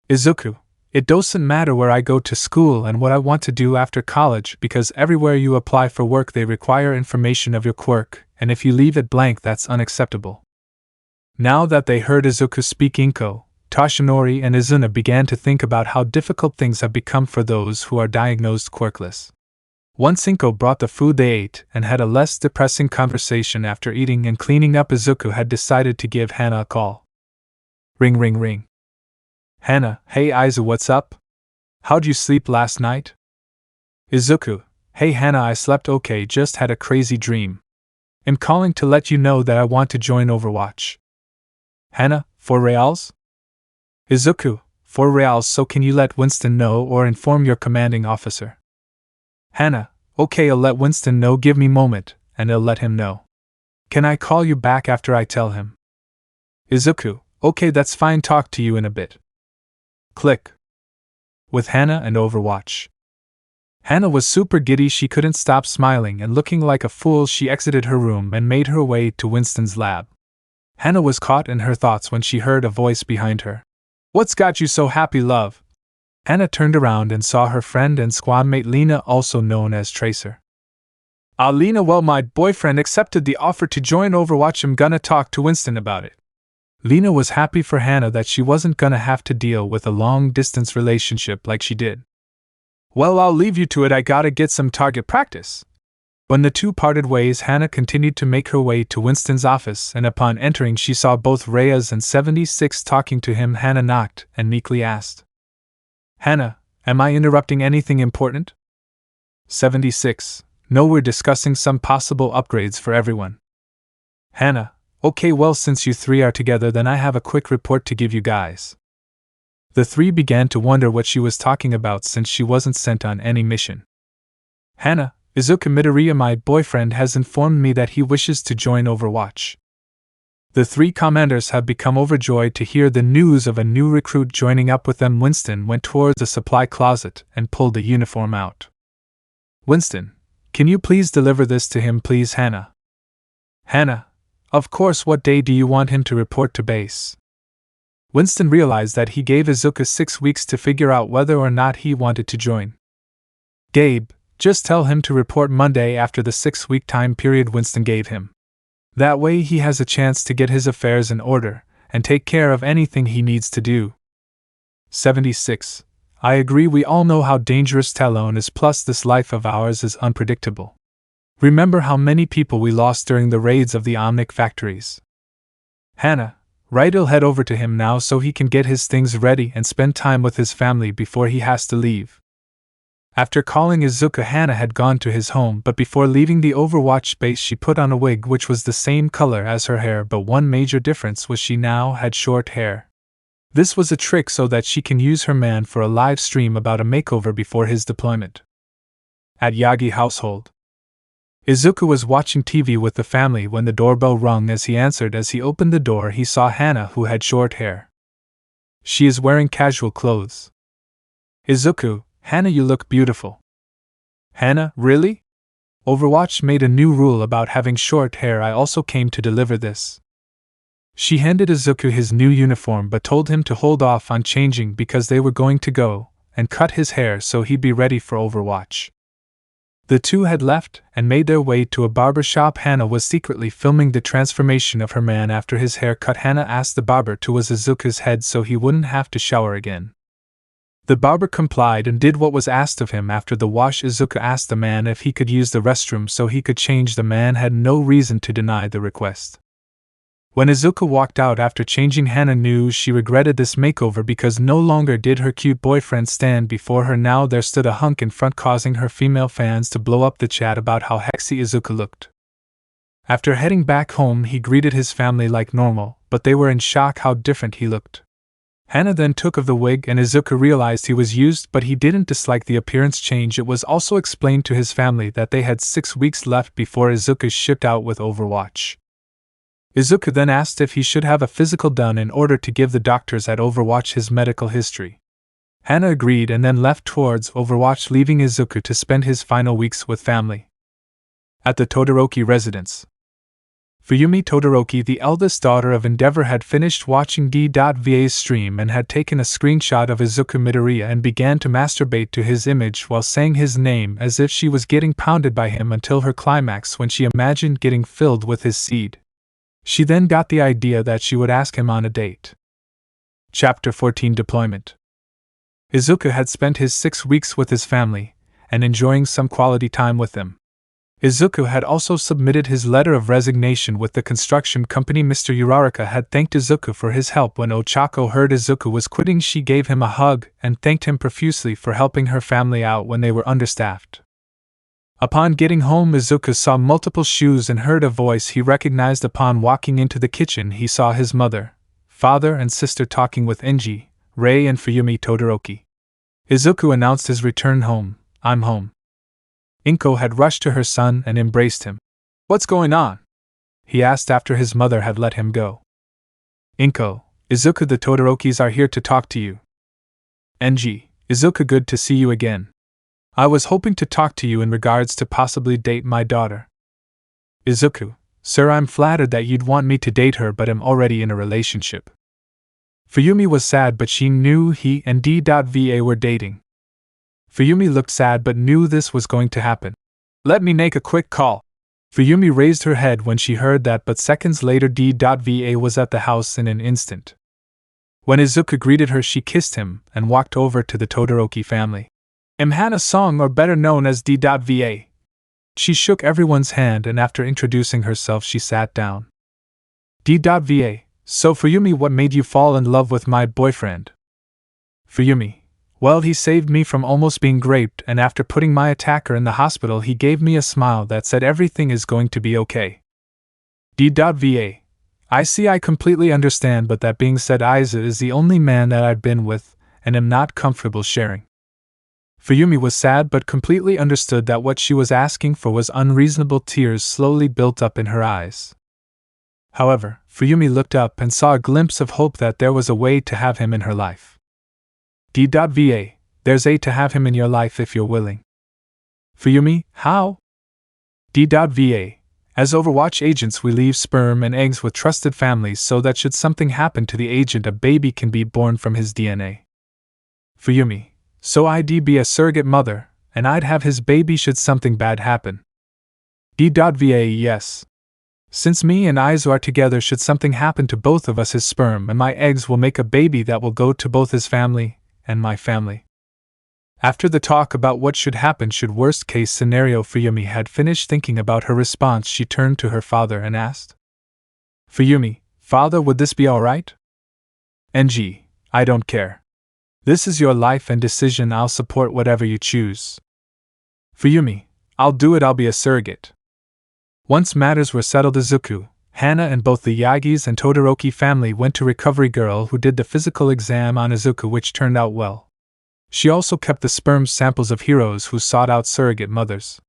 A: "Izuku, it doesn't matter where I go to school and what I want to do after college because everywhere you apply for work they require information of your quirk, and if you leave it blank that's unacceptable." Now that they heard Izuku speak, Inko, Tashinori, and Izuna began to think about how difficult things have become for those who are diagnosed quirkless. Once Inko brought the food they ate and had a less depressing conversation. After eating and cleaning up, Izuku had decided to give Hana a call. Ring ring ring. "Hana, hey Izu, what's up? How'd you sleep last night?" Izuku: "Hey Hana, I slept okay, just had a crazy dream. I'm calling to let you know that I want to join Overwatch." Hana: "For reals?" Izuku: "For reals, so can you let Winston know or inform your commanding officer?" Hana, okay, I'll let Winston know, give me moment, and I'll let him know. Can I call you back after I tell him? Izuku, okay, that's fine, talk to you in a bit. Click. With Hana and Overwatch. Hana was super giddy, she couldn't stop smiling, and looking like a fool she exited her room and made her way to Winston's lab. Hana was caught in her thoughts when she heard a voice behind her. What's got you so happy, love? Hana turned around and saw her friend and squad mate Lena, also known as Tracer. Lena, well, my boyfriend accepted the offer to join Overwatch. I'm gonna talk to Winston about it. Lena was happy for Hana that she wasn't gonna have to deal with a long-distance relationship like she did. Well, I'll leave you to it, I gotta get some target practice. When the two parted ways, Hana continued to make her way to Winston's office, and upon entering she saw both Reyes and 76 talking to him. Hana knocked and meekly asked, Hana, am I interrupting anything important? 76, no, we're discussing some possible upgrades for everyone. Hana, okay, well, since you three are together, then I have a quick report to give you guys. The three began to wonder what she was talking about since she wasn't sent on any mission. Hana, Izuku Midoriya, my boyfriend, has informed me that he wishes to join Overwatch. The three commanders have become overjoyed to hear the news of a new recruit joining up with them. Winston went towards the supply closet and pulled the uniform out. Winston, can you please deliver this to him, please, Hana? Hana, of course, what day do you want him to report to base? Winston realized that he gave Izuku 6 weeks to figure out whether or not he wanted to join. Gabe, just tell him to report Monday after the 6-week time period Winston gave him. That way he has a chance to get his affairs in order and take care of anything he needs to do. 76. I agree, we all know how dangerous Talon is, plus this life of ours is unpredictable. Remember how many people we lost during the raids of the Omnic factories. Hana, right, I'll head over to him now so he can get his things ready and spend time with his family before he has to leave. After calling Izuku, Hana had gone to his home, but before leaving the Overwatch base she put on a wig which was the same color as her hair, but one major difference was she now had short hair. This was a trick so that she can use her man for a live stream about a makeover before his deployment. At Yagi household, Izuku was watching TV with the family when the doorbell rung. As he answered, as he opened the door he saw Hana, who had short hair. She is wearing casual clothes. Izuku, Hana, you look beautiful. Hana, really? Overwatch made a new rule about having short hair. I also came to deliver this. She handed Izuku his new uniform but told him to hold off on changing because they were going to go and cut his hair so he'd be ready for Overwatch. The two had left and made their way to a barber shop. Hana was secretly filming the transformation of her man after his hair cut. Hana asked the barber to wash Izuku's head so he wouldn't have to shower again. The barber complied and did what was asked of him. After the wash, Izuku asked the man if he could use the restroom so he could change. The man had no reason to deny the request. When Izuku walked out after changing, Hana knew she regretted this makeover because no longer did her cute boyfriend stand before her. Now there stood a hunk in front, causing her female fans to blow up the chat about how sexy Izuku looked. After heading back home he greeted his family like normal, but they were in shock how different he looked. Hana then took off the wig and Izuku realized he was used, but he didn't dislike the appearance change. It was also explained to his family that they had 6 weeks left before Izuku shipped out with Overwatch. Izuku then asked if he should have a physical done in order to give the doctors at Overwatch his medical history. Hana agreed and then left towards Overwatch, leaving Izuku to spend his final weeks with family. At the Todoroki residence, Fuyumi Todoroki, the eldest daughter of Endeavor, had finished watching D.Va's stream and had taken a screenshot of Izuku Midoriya and began to masturbate to his image while saying his name as if she was getting pounded by him until her climax when she imagined getting filled with his seed. She then got the idea that she would ask him on a date. Chapter 14 Deployment. Izuku had spent his 6 weeks with his family and enjoying some quality time with them. Izuku had also submitted his letter of resignation with the construction company. Mr. Uraraka had thanked Izuku for his help. When Ochako heard Izuku was quitting, she gave him a hug and thanked him profusely for helping her family out when they were understaffed. Upon getting home, Izuku saw multiple shoes and heard a voice he recognized. Upon walking into the kitchen, he saw his mother, father, and sister talking with Enji, Rei, and Fuyumi Todoroki. Izuku announced his return home. "I'm home." Inko had rushed to her son and embraced him. "What's going on?" he asked after his mother had let him go. "Inko, Izuku, the Todorokis are here to talk to you." "NG, Izuku, good to see you again. I was hoping to talk to you in regards to possibly date my daughter." "Izuku, sir, I'm flattered that you'd want me to date her, but am already in a relationship." Fuyumi was sad, but she knew he and D.Va were dating. Fuyumi looked sad but knew this was going to happen. "Let me make a quick call." Fuyumi raised her head when she heard that, but seconds later D.Va was at the house in an instant. When Izuku greeted her, she kissed him and walked over to the Todoroki family. "I'm Hana Song, or better known as D.Va. She shook everyone's hand and after introducing herself she sat down. D.Va, so Fuyumi, what made you fall in love with my boyfriend? Fuyumi, well, he saved me from almost being raped, and after putting my attacker in the hospital he gave me a smile that said everything is going to be okay. D.Va, I see, I completely understand, but that being said, Izu is the only man that I've been with, and am not comfortable sharing. Fuyumi was sad but completely understood that what she was asking for was unreasonable. Tears slowly built up in her eyes. However, Fuyumi looked up and saw a glimpse of hope that there was a way to have him in her life. D.Va, there's a to have him in your life if you're willing. Fuyumi, how? D.Va, as Overwatch agents we leave sperm and eggs with trusted families so that should something happen to the agent a baby can be born from his DNA. Fuyumi, so I'd be a surrogate mother, and I'd have his baby should something bad happen. D.Va, yes. Since me and Izu are together, should something happen to both of us, his sperm and my eggs will make a baby that will go to both his family and my family. After the talk about what should happen should worst case scenario Fuyumi had finished thinking about her response, she turned to her father and asked. Fuyumi, father, would this be alright? NG, I don't care. This is your life and decision, I'll support whatever you choose. Fuyumi, I'll do it, I'll be a surrogate. Once matters were settled, Izuku, Hana and both the Yagis and Todoroki family went to Recovery Girl, who did the physical exam on Izuku, which turned out well. She also kept the sperm samples of heroes who sought out surrogate mothers.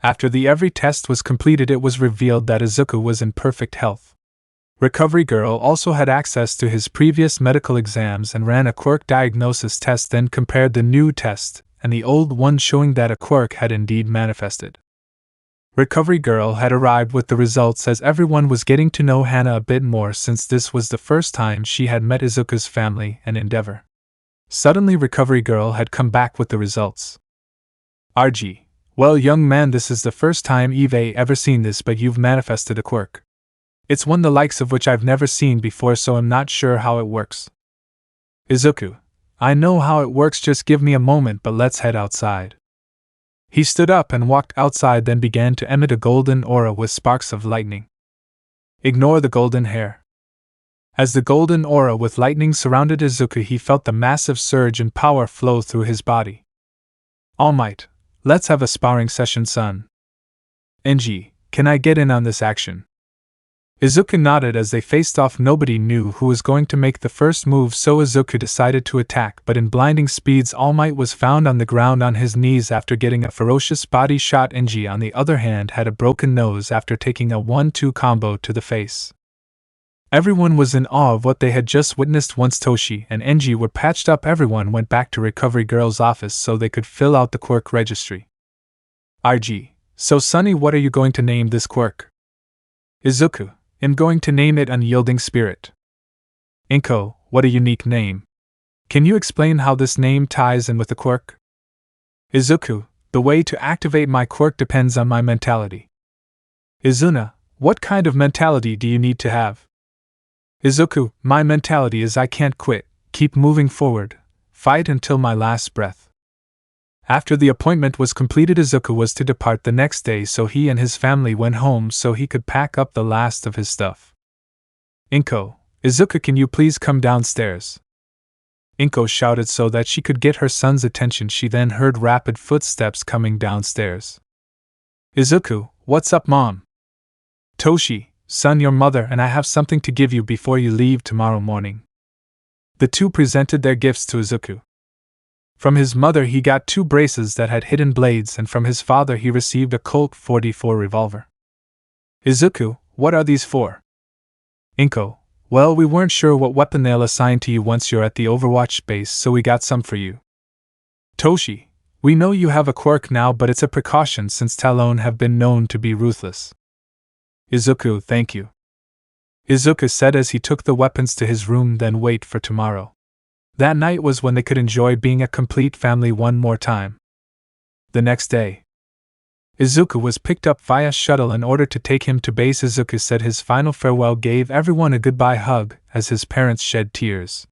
A: After every test was completed, it was revealed that Izuku was in perfect health. Recovery Girl also had access to his previous medical exams and ran a quirk diagnosis test, then compared the new test and the old one, showing that a quirk had indeed manifested. Recovery Girl had arrived with the results as everyone was getting to know Hana a bit more, since this was the first time she had met Izuku's family and endeavor. Suddenly Recovery Girl had come back with the results. RG, well, young man, this is the first time I've ever seen this, but you've manifested a quirk. It's one the likes of which I've never seen before, so I'm not sure how it works. Izuku, I know how it works, just give me a moment, but let's head outside. He stood up and walked outside, then began to emit a golden aura with sparks of lightning. Ignore the golden hair. As the golden aura with lightning surrounded Izuku, he felt the massive surge in power flow through his body. All Might, let's have a sparring session, son. NG, can I get in on this action? Izuku nodded as they faced off. Nobody knew who was going to make the first move, so Izuku decided to attack, but in blinding speeds All Might was found on the ground on his knees after getting a ferocious body shot. NG, on the other hand, had a broken nose after taking a 1-2 combo to the face. Everyone was in awe of what they had just witnessed. Once Toshi and NG were patched up, everyone went back to Recovery Girl's office so they could fill out the quirk registry. RG, so Sunny, what are you going to name this quirk? Izuku, I'm going to name it Unyielding Spirit. Inko, what a unique name. Can you explain how this name ties in with the quirk? Izuku, the way to activate my quirk depends on my mentality. Izuna, what kind of mentality do you need to have? Izuku, my mentality is I can't quit, keep moving forward, fight until my last breath. After the appointment was completed, Izuku was to depart the next day, so he and his family went home so he could pack up the last of his stuff. Inko, Izuku, can you please come downstairs? Inko shouted so that she could get her son's attention. She then heard rapid footsteps coming downstairs. Izuku, what's up, Mom? Toshi, son, your mother and I have something to give you before you leave tomorrow morning. The two presented their gifts to Izuku. From his mother he got 2 braces that had hidden blades, and from his father he received a Colt 44 revolver. Izuku, what are these for? Inko, well, we weren't sure what weapon they'll assign to you once you're at the Overwatch base, so we got some for you. Toshi, we know you have a quirk now, but it's a precaution since Talon have been known to be ruthless. Izuku, thank you. Izuku said as he took the weapons to his room, then wait for tomorrow. That night was when they could enjoy being a complete family one more time. The next day, Izuku was picked up via shuttle in order to take him to base. Izuku said his final farewell, gave everyone a goodbye hug as his parents shed tears.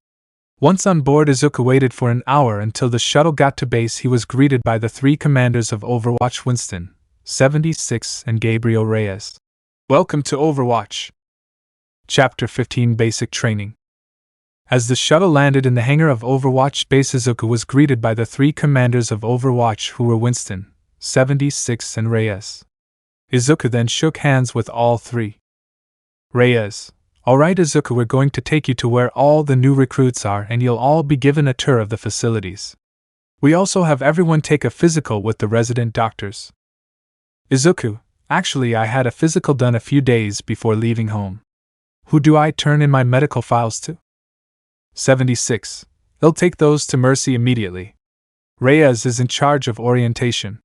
A: Once on board, Izuku waited for an hour until the shuttle got to base. He was greeted by the 3 commanders of Overwatch, Winston, 76, and Gabriel Reyes. Welcome to Overwatch. Chapter 15 Basic Training. As the shuttle landed in the hangar of Overwatch base, Izuku was greeted by the 3 commanders of Overwatch, who were Winston, 76, and Reyes. Izuku then shook hands with all 3. Reyes, alright Izuku, we're going to take you to where all the new recruits are and you'll all be given a tour of the facilities. We also have everyone take a physical with the resident doctors. Izuku, actually I had a physical done a few days before leaving home. Who do I turn in my medical files to? 76. They'll take those to Mercy immediately. Reyes is in charge of orientation.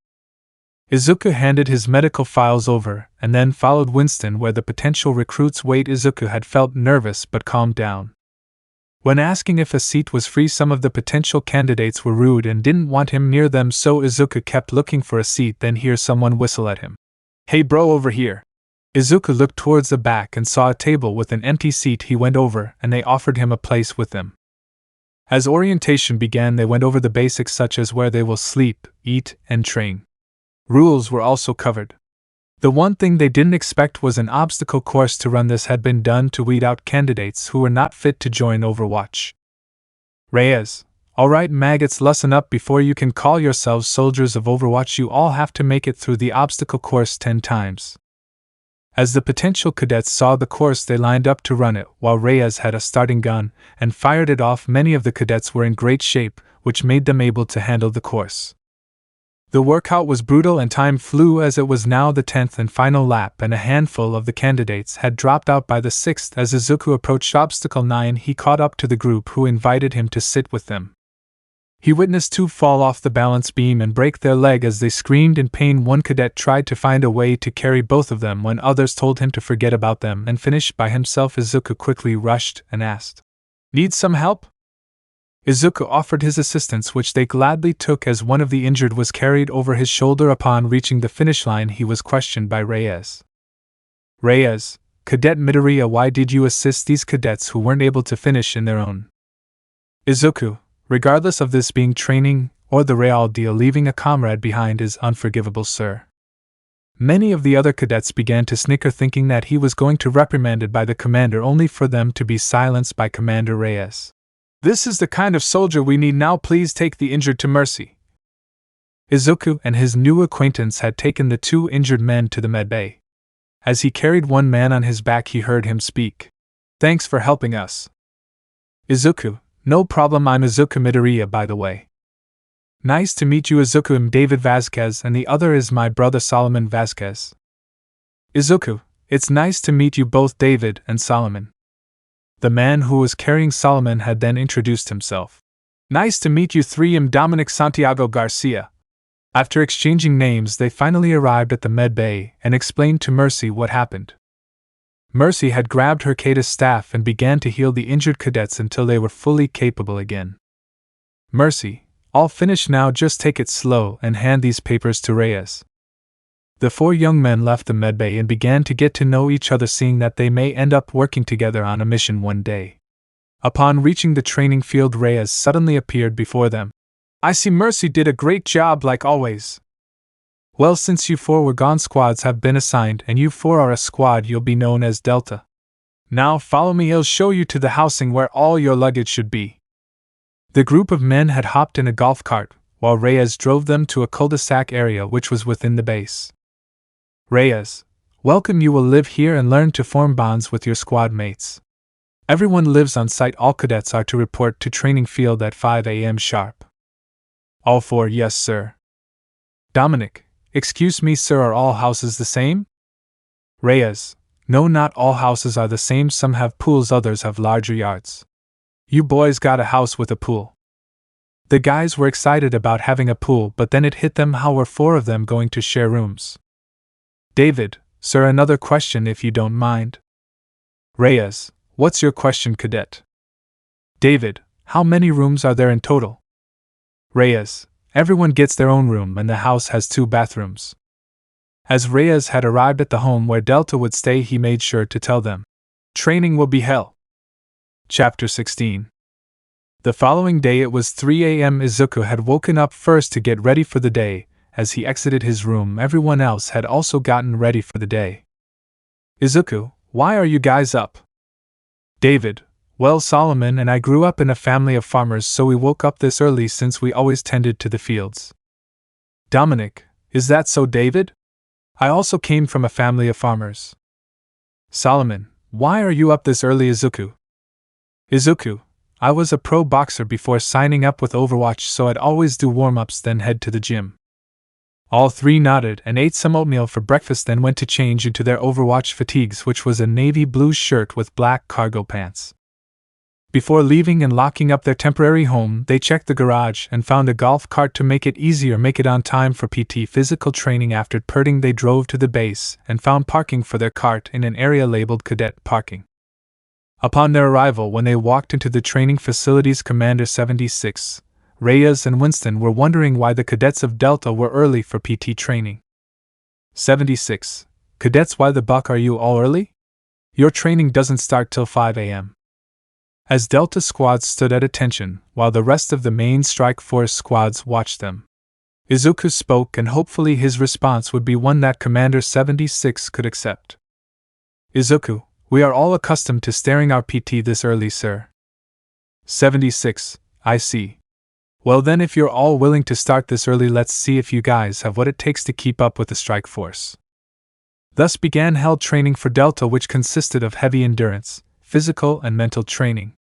A: Izuku handed his medical files over, and then followed Winston where the potential recruits wait. Izuku had felt nervous but calmed down. When asking if a seat was free, some of the potential candidates were rude and didn't want him near them, so Izuku kept looking for a seat, then hear someone whistle at him. Hey bro, over here. Izuku looked towards the back and saw a table with an empty seat. He went over and they offered him a place with them. As orientation began, they went over the basics such as where they will sleep, eat, and train. Rules were also covered. The one thing they didn't expect was an obstacle course to run. This had been done to weed out candidates who were not fit to join Overwatch. Reyes, alright maggots, listen up. Before you can call yourselves soldiers of Overwatch, you all have to make it through the obstacle course 10 times. As the potential cadets saw the course, they lined up to run it, while Reyes had a starting gun and fired it off. Many of the cadets were in great shape, which made them able to handle the course. The workout was brutal and time flew as it was now the 10th and final lap, and a handful of the candidates had dropped out by the 6th. As Izuku approached obstacle 9, he caught up to the group who invited him to sit with them. He witnessed 2 fall off the balance beam and break their leg as they screamed in pain. One cadet tried to find a way to carry both of them when others told him to forget about them and finish by himself. Izuku quickly rushed and asked, "Need some help?" Izuku offered his assistance, which they gladly took as one of the injured was carried over his shoulder. Upon reaching the finish line, he was questioned by Reyes. Reyes, Cadet Midoriya, why did you assist these cadets who weren't able to finish in their own? Izuku, regardless of this being training or the real deal, leaving a comrade behind is unforgivable, sir. Many of the other cadets began to snicker, thinking that he was going to be reprimanded by the commander, only for them to be silenced by Commander Reyes. This is the kind of soldier we need now. Please take the injured to Mercy. Izuku and his new acquaintance had taken the 2 injured men to the med bay. As he carried one man on his back, he heard him speak. Thanks for helping us. Izuku, no problem. I'm Izuku Midoriya, by the way. Nice to meet you. Izuku, I'm David Vasquez, and the other is my brother Solomon Vasquez. Izuku, it's nice to meet you both, David and Solomon. The man who was carrying Solomon had then introduced himself. Nice to meet you 3. I'm Dominic Santiago Garcia. After exchanging names, they finally arrived at the med bay and explained to Mercy what happened. Mercy had grabbed her Kata's staff and began to heal the injured cadets until they were fully capable again. Mercy, all finished now, just take it slow and hand these papers to Reyes. The 4 young men left the medbay and began to get to know each other, seeing that they may end up working together on a mission one day. Upon reaching the training field, Reyes suddenly appeared before them. I see Mercy did a great job like always. Well, since you 4 were gone, squads have been assigned and you 4 are a squad, you'll be known as Delta. Now follow me, I'll show you to the housing where all your luggage should be. The group of men had hopped in a golf cart, while Reyes drove them to a cul-de-sac area which was within the base. Reyes, welcome. You will live here and learn to form bonds with your squad mates. Everyone lives on site. All cadets are to report to training field at 5 a.m. sharp. All four, yes, sir. Dominic, excuse me, sir, are all houses the same? Reyes, no, not all houses are the same. Some have pools, others have larger yards. You boys got a house with a pool. The guys were excited about having a pool, but then it hit them, how were four of them going to share rooms? David, sir, another question if you don't mind. Reyes, what's your question, cadet? David, how many rooms are there in total? Reyes, everyone gets their own room and the house has 2 bathrooms. As Reyes had arrived at the home where Delta would stay, he made sure to tell them. Training will be hell. Chapter 16. The following day it was 3 a.m. Izuku had woken up first to get ready for the day. As he exited his room, everyone else had also gotten ready for the day. Izuku, why are you guys up? David, well, Solomon and I grew up in a family of farmers, so we woke up this early since we always tended to the fields. Dominic, is that so, David? I also came from a family of farmers. Solomon, why are you up this early, Izuku? Izuku, I was a pro boxer before signing up with Overwatch, so I'd always do warm-ups then head to the gym. All three nodded and ate some oatmeal for breakfast, then went to change into their Overwatch fatigues, which was a navy blue shirt with black cargo pants. Before leaving and locking up their temporary home, they checked the garage and found a golf cart to make it easier, make it on time for PT physical training. After purging, they drove to the base and found parking for their cart in an area labeled cadet parking. Upon their arrival, when they walked into the training facilities, Commander 76, Reyes and Winston were wondering why the cadets of Delta were early for PT training. 76. Cadets, why the buck are you all early? Your training doesn't start till 5 a.m. As Delta squads stood at attention, while the rest of the main strike force squads watched them, Izuku spoke, and hopefully his response would be one that Commander 76 could accept. Izuku, we are all accustomed to starting our PT this early, sir. 76. I see. Well then, if you're all willing to start this early, let's see if you guys have what it takes to keep up with the strike force. Thus began held training for Delta, which consisted of heavy endurance, physical and mental training.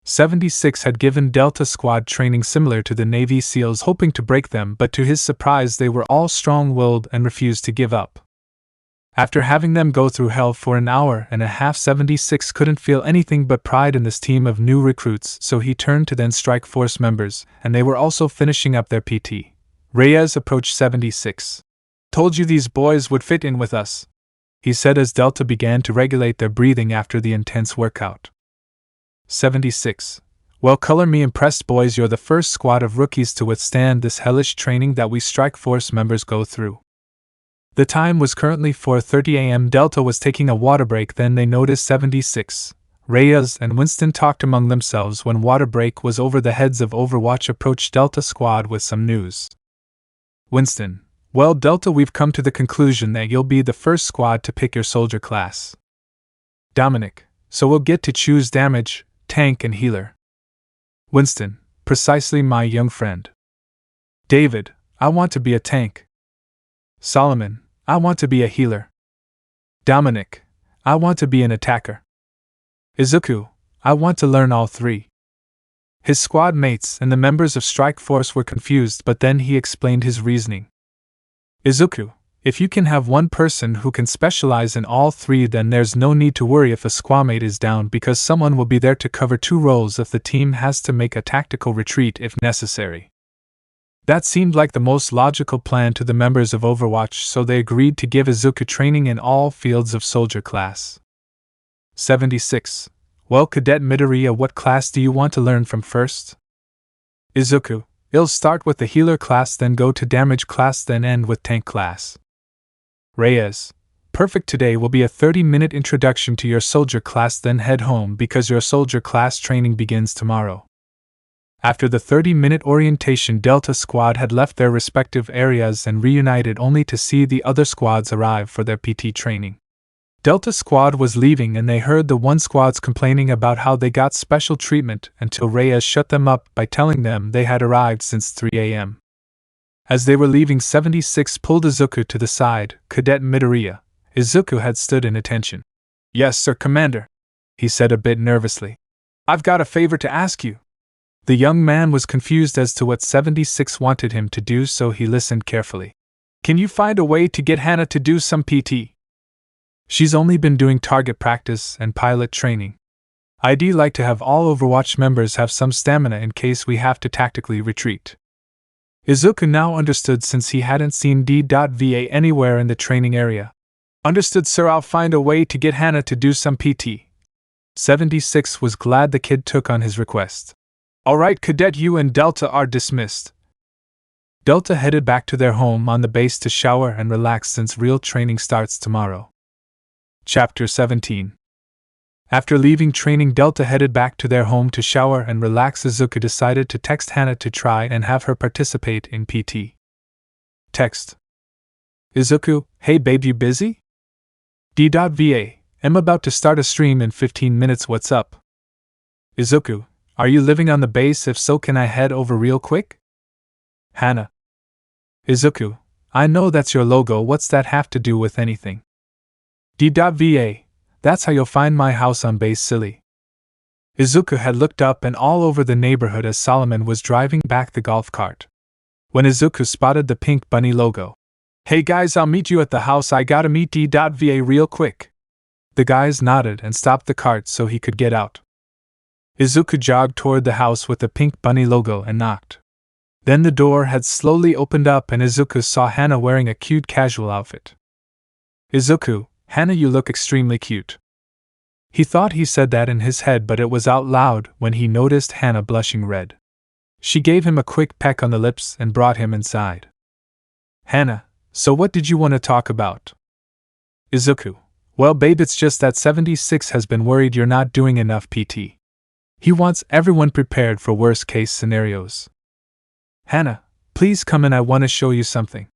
A: 76 had given Delta squad training similar to the Navy SEALs, hoping to break them, but to his surprise they were all strong-willed and refused to give up. After having them go through hell for an hour and a half, 76 couldn't feel anything but pride in this team of new recruits, so he turned to then strike force members, and they were also finishing up their PT. Reyes approached 76. Told you these boys would fit in with us, he said as Delta began to regulate their breathing after the intense workout. 76. Well, color me impressed, boys. You're the first squad of rookies to withstand this hellish training that we strike force members go through. The time was currently 4:30 a.m. Delta was taking a water break. Then they noticed 76. Reyes and Winston talked among themselves. When water break was over, the heads of Overwatch approached Delta squad with some news. Winston, well, Delta, we've come to the conclusion that you'll be the first squad to pick your soldier class. Dominic, so we'll get to choose damage, tank and healer. Winston, precisely, my young friend. David, I want to be a tank. Solomon, I want to be a healer. Dominic, I want to be an attacker. Izuku, I want to learn all three. His squad mates and the members of Strike Force were confused, but then he explained his reasoning. Izuku, if you can have one person who can specialize in all three, then there's no need to worry if a squadmate is down, because someone will be there to cover 2 roles if the team has to make a tactical retreat if necessary. That seemed like the most logical plan to the members of Overwatch, so they agreed to give Izuku training in all fields of soldier class. 76. Well, Cadet Midoriya, what class do you want to learn from first? Izuku, it'll start with the healer class, then go to damage class, then end with tank class. Reyes, perfect. Today will be a 30-minute introduction to your soldier class, then head home because your soldier class training begins tomorrow. After the 30-minute orientation, Delta squad had left their respective areas and reunited only to see the other squads arrive for their PT training. Delta squad was leaving and they heard the one squads complaining about how they got special treatment until Reyes shut them up by telling them they had arrived since 3 a.m. As they were leaving, 76 pulled Izuku to the side. Cadet Midoriya. Izuku had stood in attention. Yes, sir, Commander, he said a bit nervously. I've got a favor to ask you. The young man was confused as to what 76 wanted him to do, so he listened carefully. Can you find a way to get Hannah to do some PT? She's only been doing target practice and pilot training. I'd like to have all Overwatch members have some stamina in case we have to tactically retreat. Izuku now understood since he hadn't seen D.Va anywhere in the training area. Understood, sir, I'll find a way to get Hannah to do some PT. 76 was glad the kid took on his request. Alright, Cadet, you and Delta are dismissed. Delta headed back to their home on the base to shower and relax since real training starts tomorrow. Chapter 17. After leaving training, Delta headed back to their home to shower and relax. Izuku decided to text Hannah to try and have her participate in PT. Text. Izuku, hey babe, you busy? D.Va, I'm about to start a stream in 15 minutes, what's up? Izuku, are you living on the base? If so, can I head over real quick? Hannah. Izuku, I know that's your logo, what's that have to do with anything? D.Va, that's how you'll find my house on base, silly. Izuku had looked up and all over the neighborhood as Solomon was driving back the golf cart. When Izuku spotted the pink bunny logo. Hey guys, I'll meet you at the house, I gotta meet D.Va real quick. The guys nodded and stopped the cart so he could get out. Izuku jogged toward the house with the pink bunny logo and knocked. Then the door had slowly opened up and Izuku saw Hannah wearing a cute casual outfit. Izuku, Hannah, you look extremely cute. He thought he said that in his head, but it was out loud when he noticed Hannah blushing red. She gave him a quick peck on the lips and brought him inside. Hannah, so what did you want to talk about? Izuku, well babe, it's just that 76 has been worried you're not doing enough PT. He wants everyone prepared for worst case scenarios. Hannah, please come in, I want to show you something.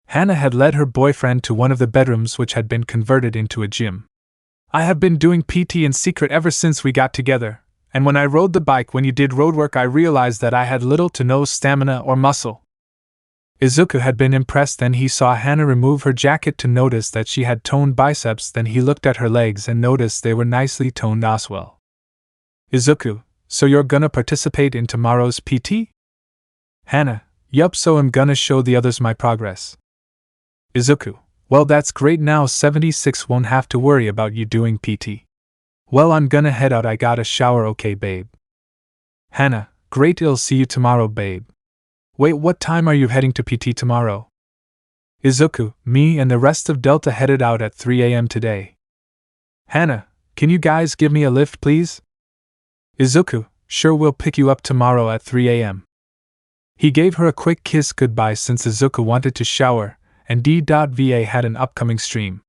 A: Hannah had led her boyfriend to one of the bedrooms which had been converted into a gym. I have been doing PT in secret ever since we got together, and when I rode the bike when you did roadwork I realized that I had little to no stamina or muscle. Izuku had been impressed. Then he saw Hannah remove her jacket to notice that she had toned biceps. Then he looked at her legs and noticed they were nicely toned as well. Izuku, so you're gonna participate in tomorrow's PT? Hannah, yup, so I'm gonna show the others my progress. Izuku, well that's great, now 76 won't have to worry about you doing PT. Well, I'm gonna head out, I gotta shower, okay babe. Hannah, great, I'll see you tomorrow babe. Wait, what time are you heading to PT tomorrow? Izuku, me and the rest of Delta headed out at 3 a.m. today. Hannah, can you guys give me a lift please? Izuku, sure, we'll pick you up tomorrow at 3 a.m. He gave her a quick kiss goodbye since Izuku wanted to shower, and D.Va had an upcoming stream.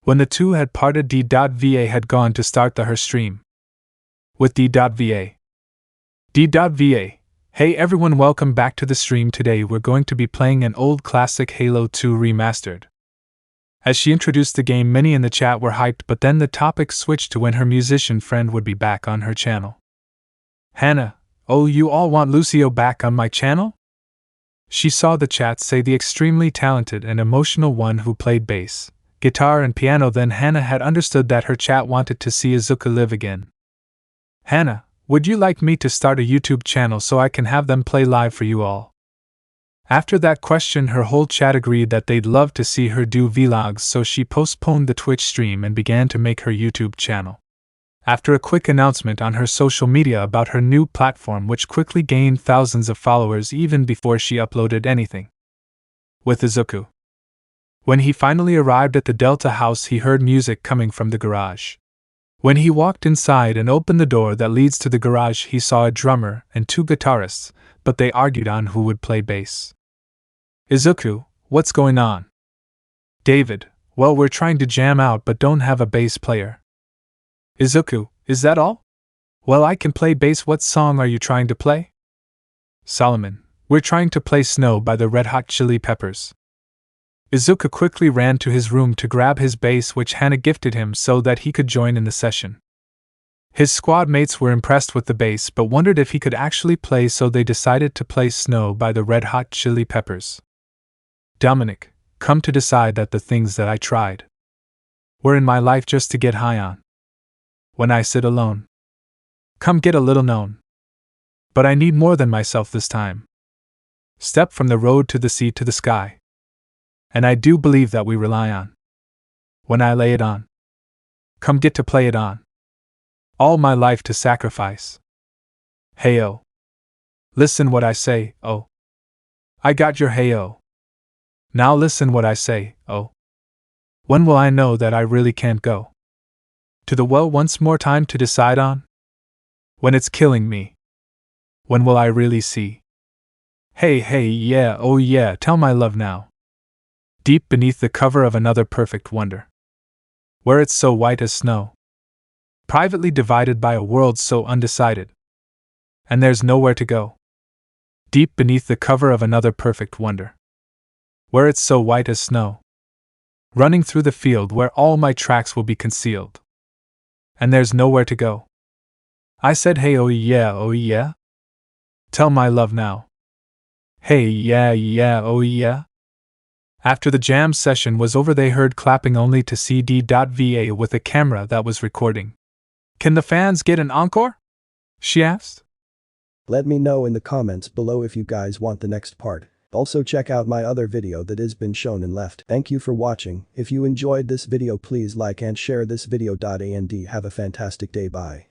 A: When the two had parted, D.Va had gone to start her stream. With D.Va. D.Va, hey everyone, welcome back to the stream. Today we're going to be playing an old classic, Halo 2 Remastered. As she introduced the game, many in the chat were hyped, but then the topic switched to when her musician friend would be back on her channel. Hannah, oh, you all want Lucio back on my channel? She saw the chat say the extremely talented and emotional one who played bass, guitar and piano. Then Hannah had understood that her chat wanted to see Izuku live again. Hannah, would you like me to start a YouTube channel so I can have them play live for you all? After that question, her whole chat agreed that they'd love to see her do vlogs, so she postponed the Twitch stream and began to make her YouTube channel. After a quick announcement on her social media about her new platform, which quickly gained thousands of followers even before she uploaded anything. With Izuku. When he finally arrived at the Delta house, he heard music coming from the garage. When he walked inside and opened the door that leads to the garage, he saw a drummer and two guitarists, but they argued on who would play bass. Izuku, what's going on? David, well, we're trying to jam out but don't have a bass player. Izuku, is that all? Well, I can play bass. What song are you trying to play? Solomon, we're trying to play Snow by the Red Hot Chili Peppers. Izuku quickly ran to his room to grab his bass, which Hannah gifted him so that he could join in the session. His squad mates were impressed with the bass but wondered if he could actually play, so they decided to play Snow by the Red Hot Chili Peppers. Dominic, come to decide that the things that I tried were in my life just to get high on. When I sit alone, come get a little known. But I need more than myself this time. Step from the road to the sea to the sky. And I do believe that we rely on. When I lay it on. Come get to play it on. All my life to sacrifice. Hey oh. Listen what I say, oh. I got your hey oh. Now listen what I say, oh. When will I know that I really can't go to the well once more time to decide on? When it's killing me. When will I really see? Hey, hey, yeah, oh yeah, tell my love now. Deep beneath the cover of another perfect wonder. Where it's so white as snow. Privately divided by a world so undecided. And there's nowhere to go. Deep beneath the cover of another perfect wonder. Where it's so white as snow. Running through the field where all my tracks will be concealed. And there's nowhere to go. I said hey oh yeah, oh yeah? Tell my love now. Hey yeah, yeah, oh yeah? After the jam session was over they heard clapping only to CD.va with a camera that was recording. Can the fans get an encore? She asked.
B: Let me know in the comments below if you guys want the next part. Also check out my other video that has been shown and left. Thank you for watching. If you enjoyed this video please like and share this video. And have a fantastic day. Bye.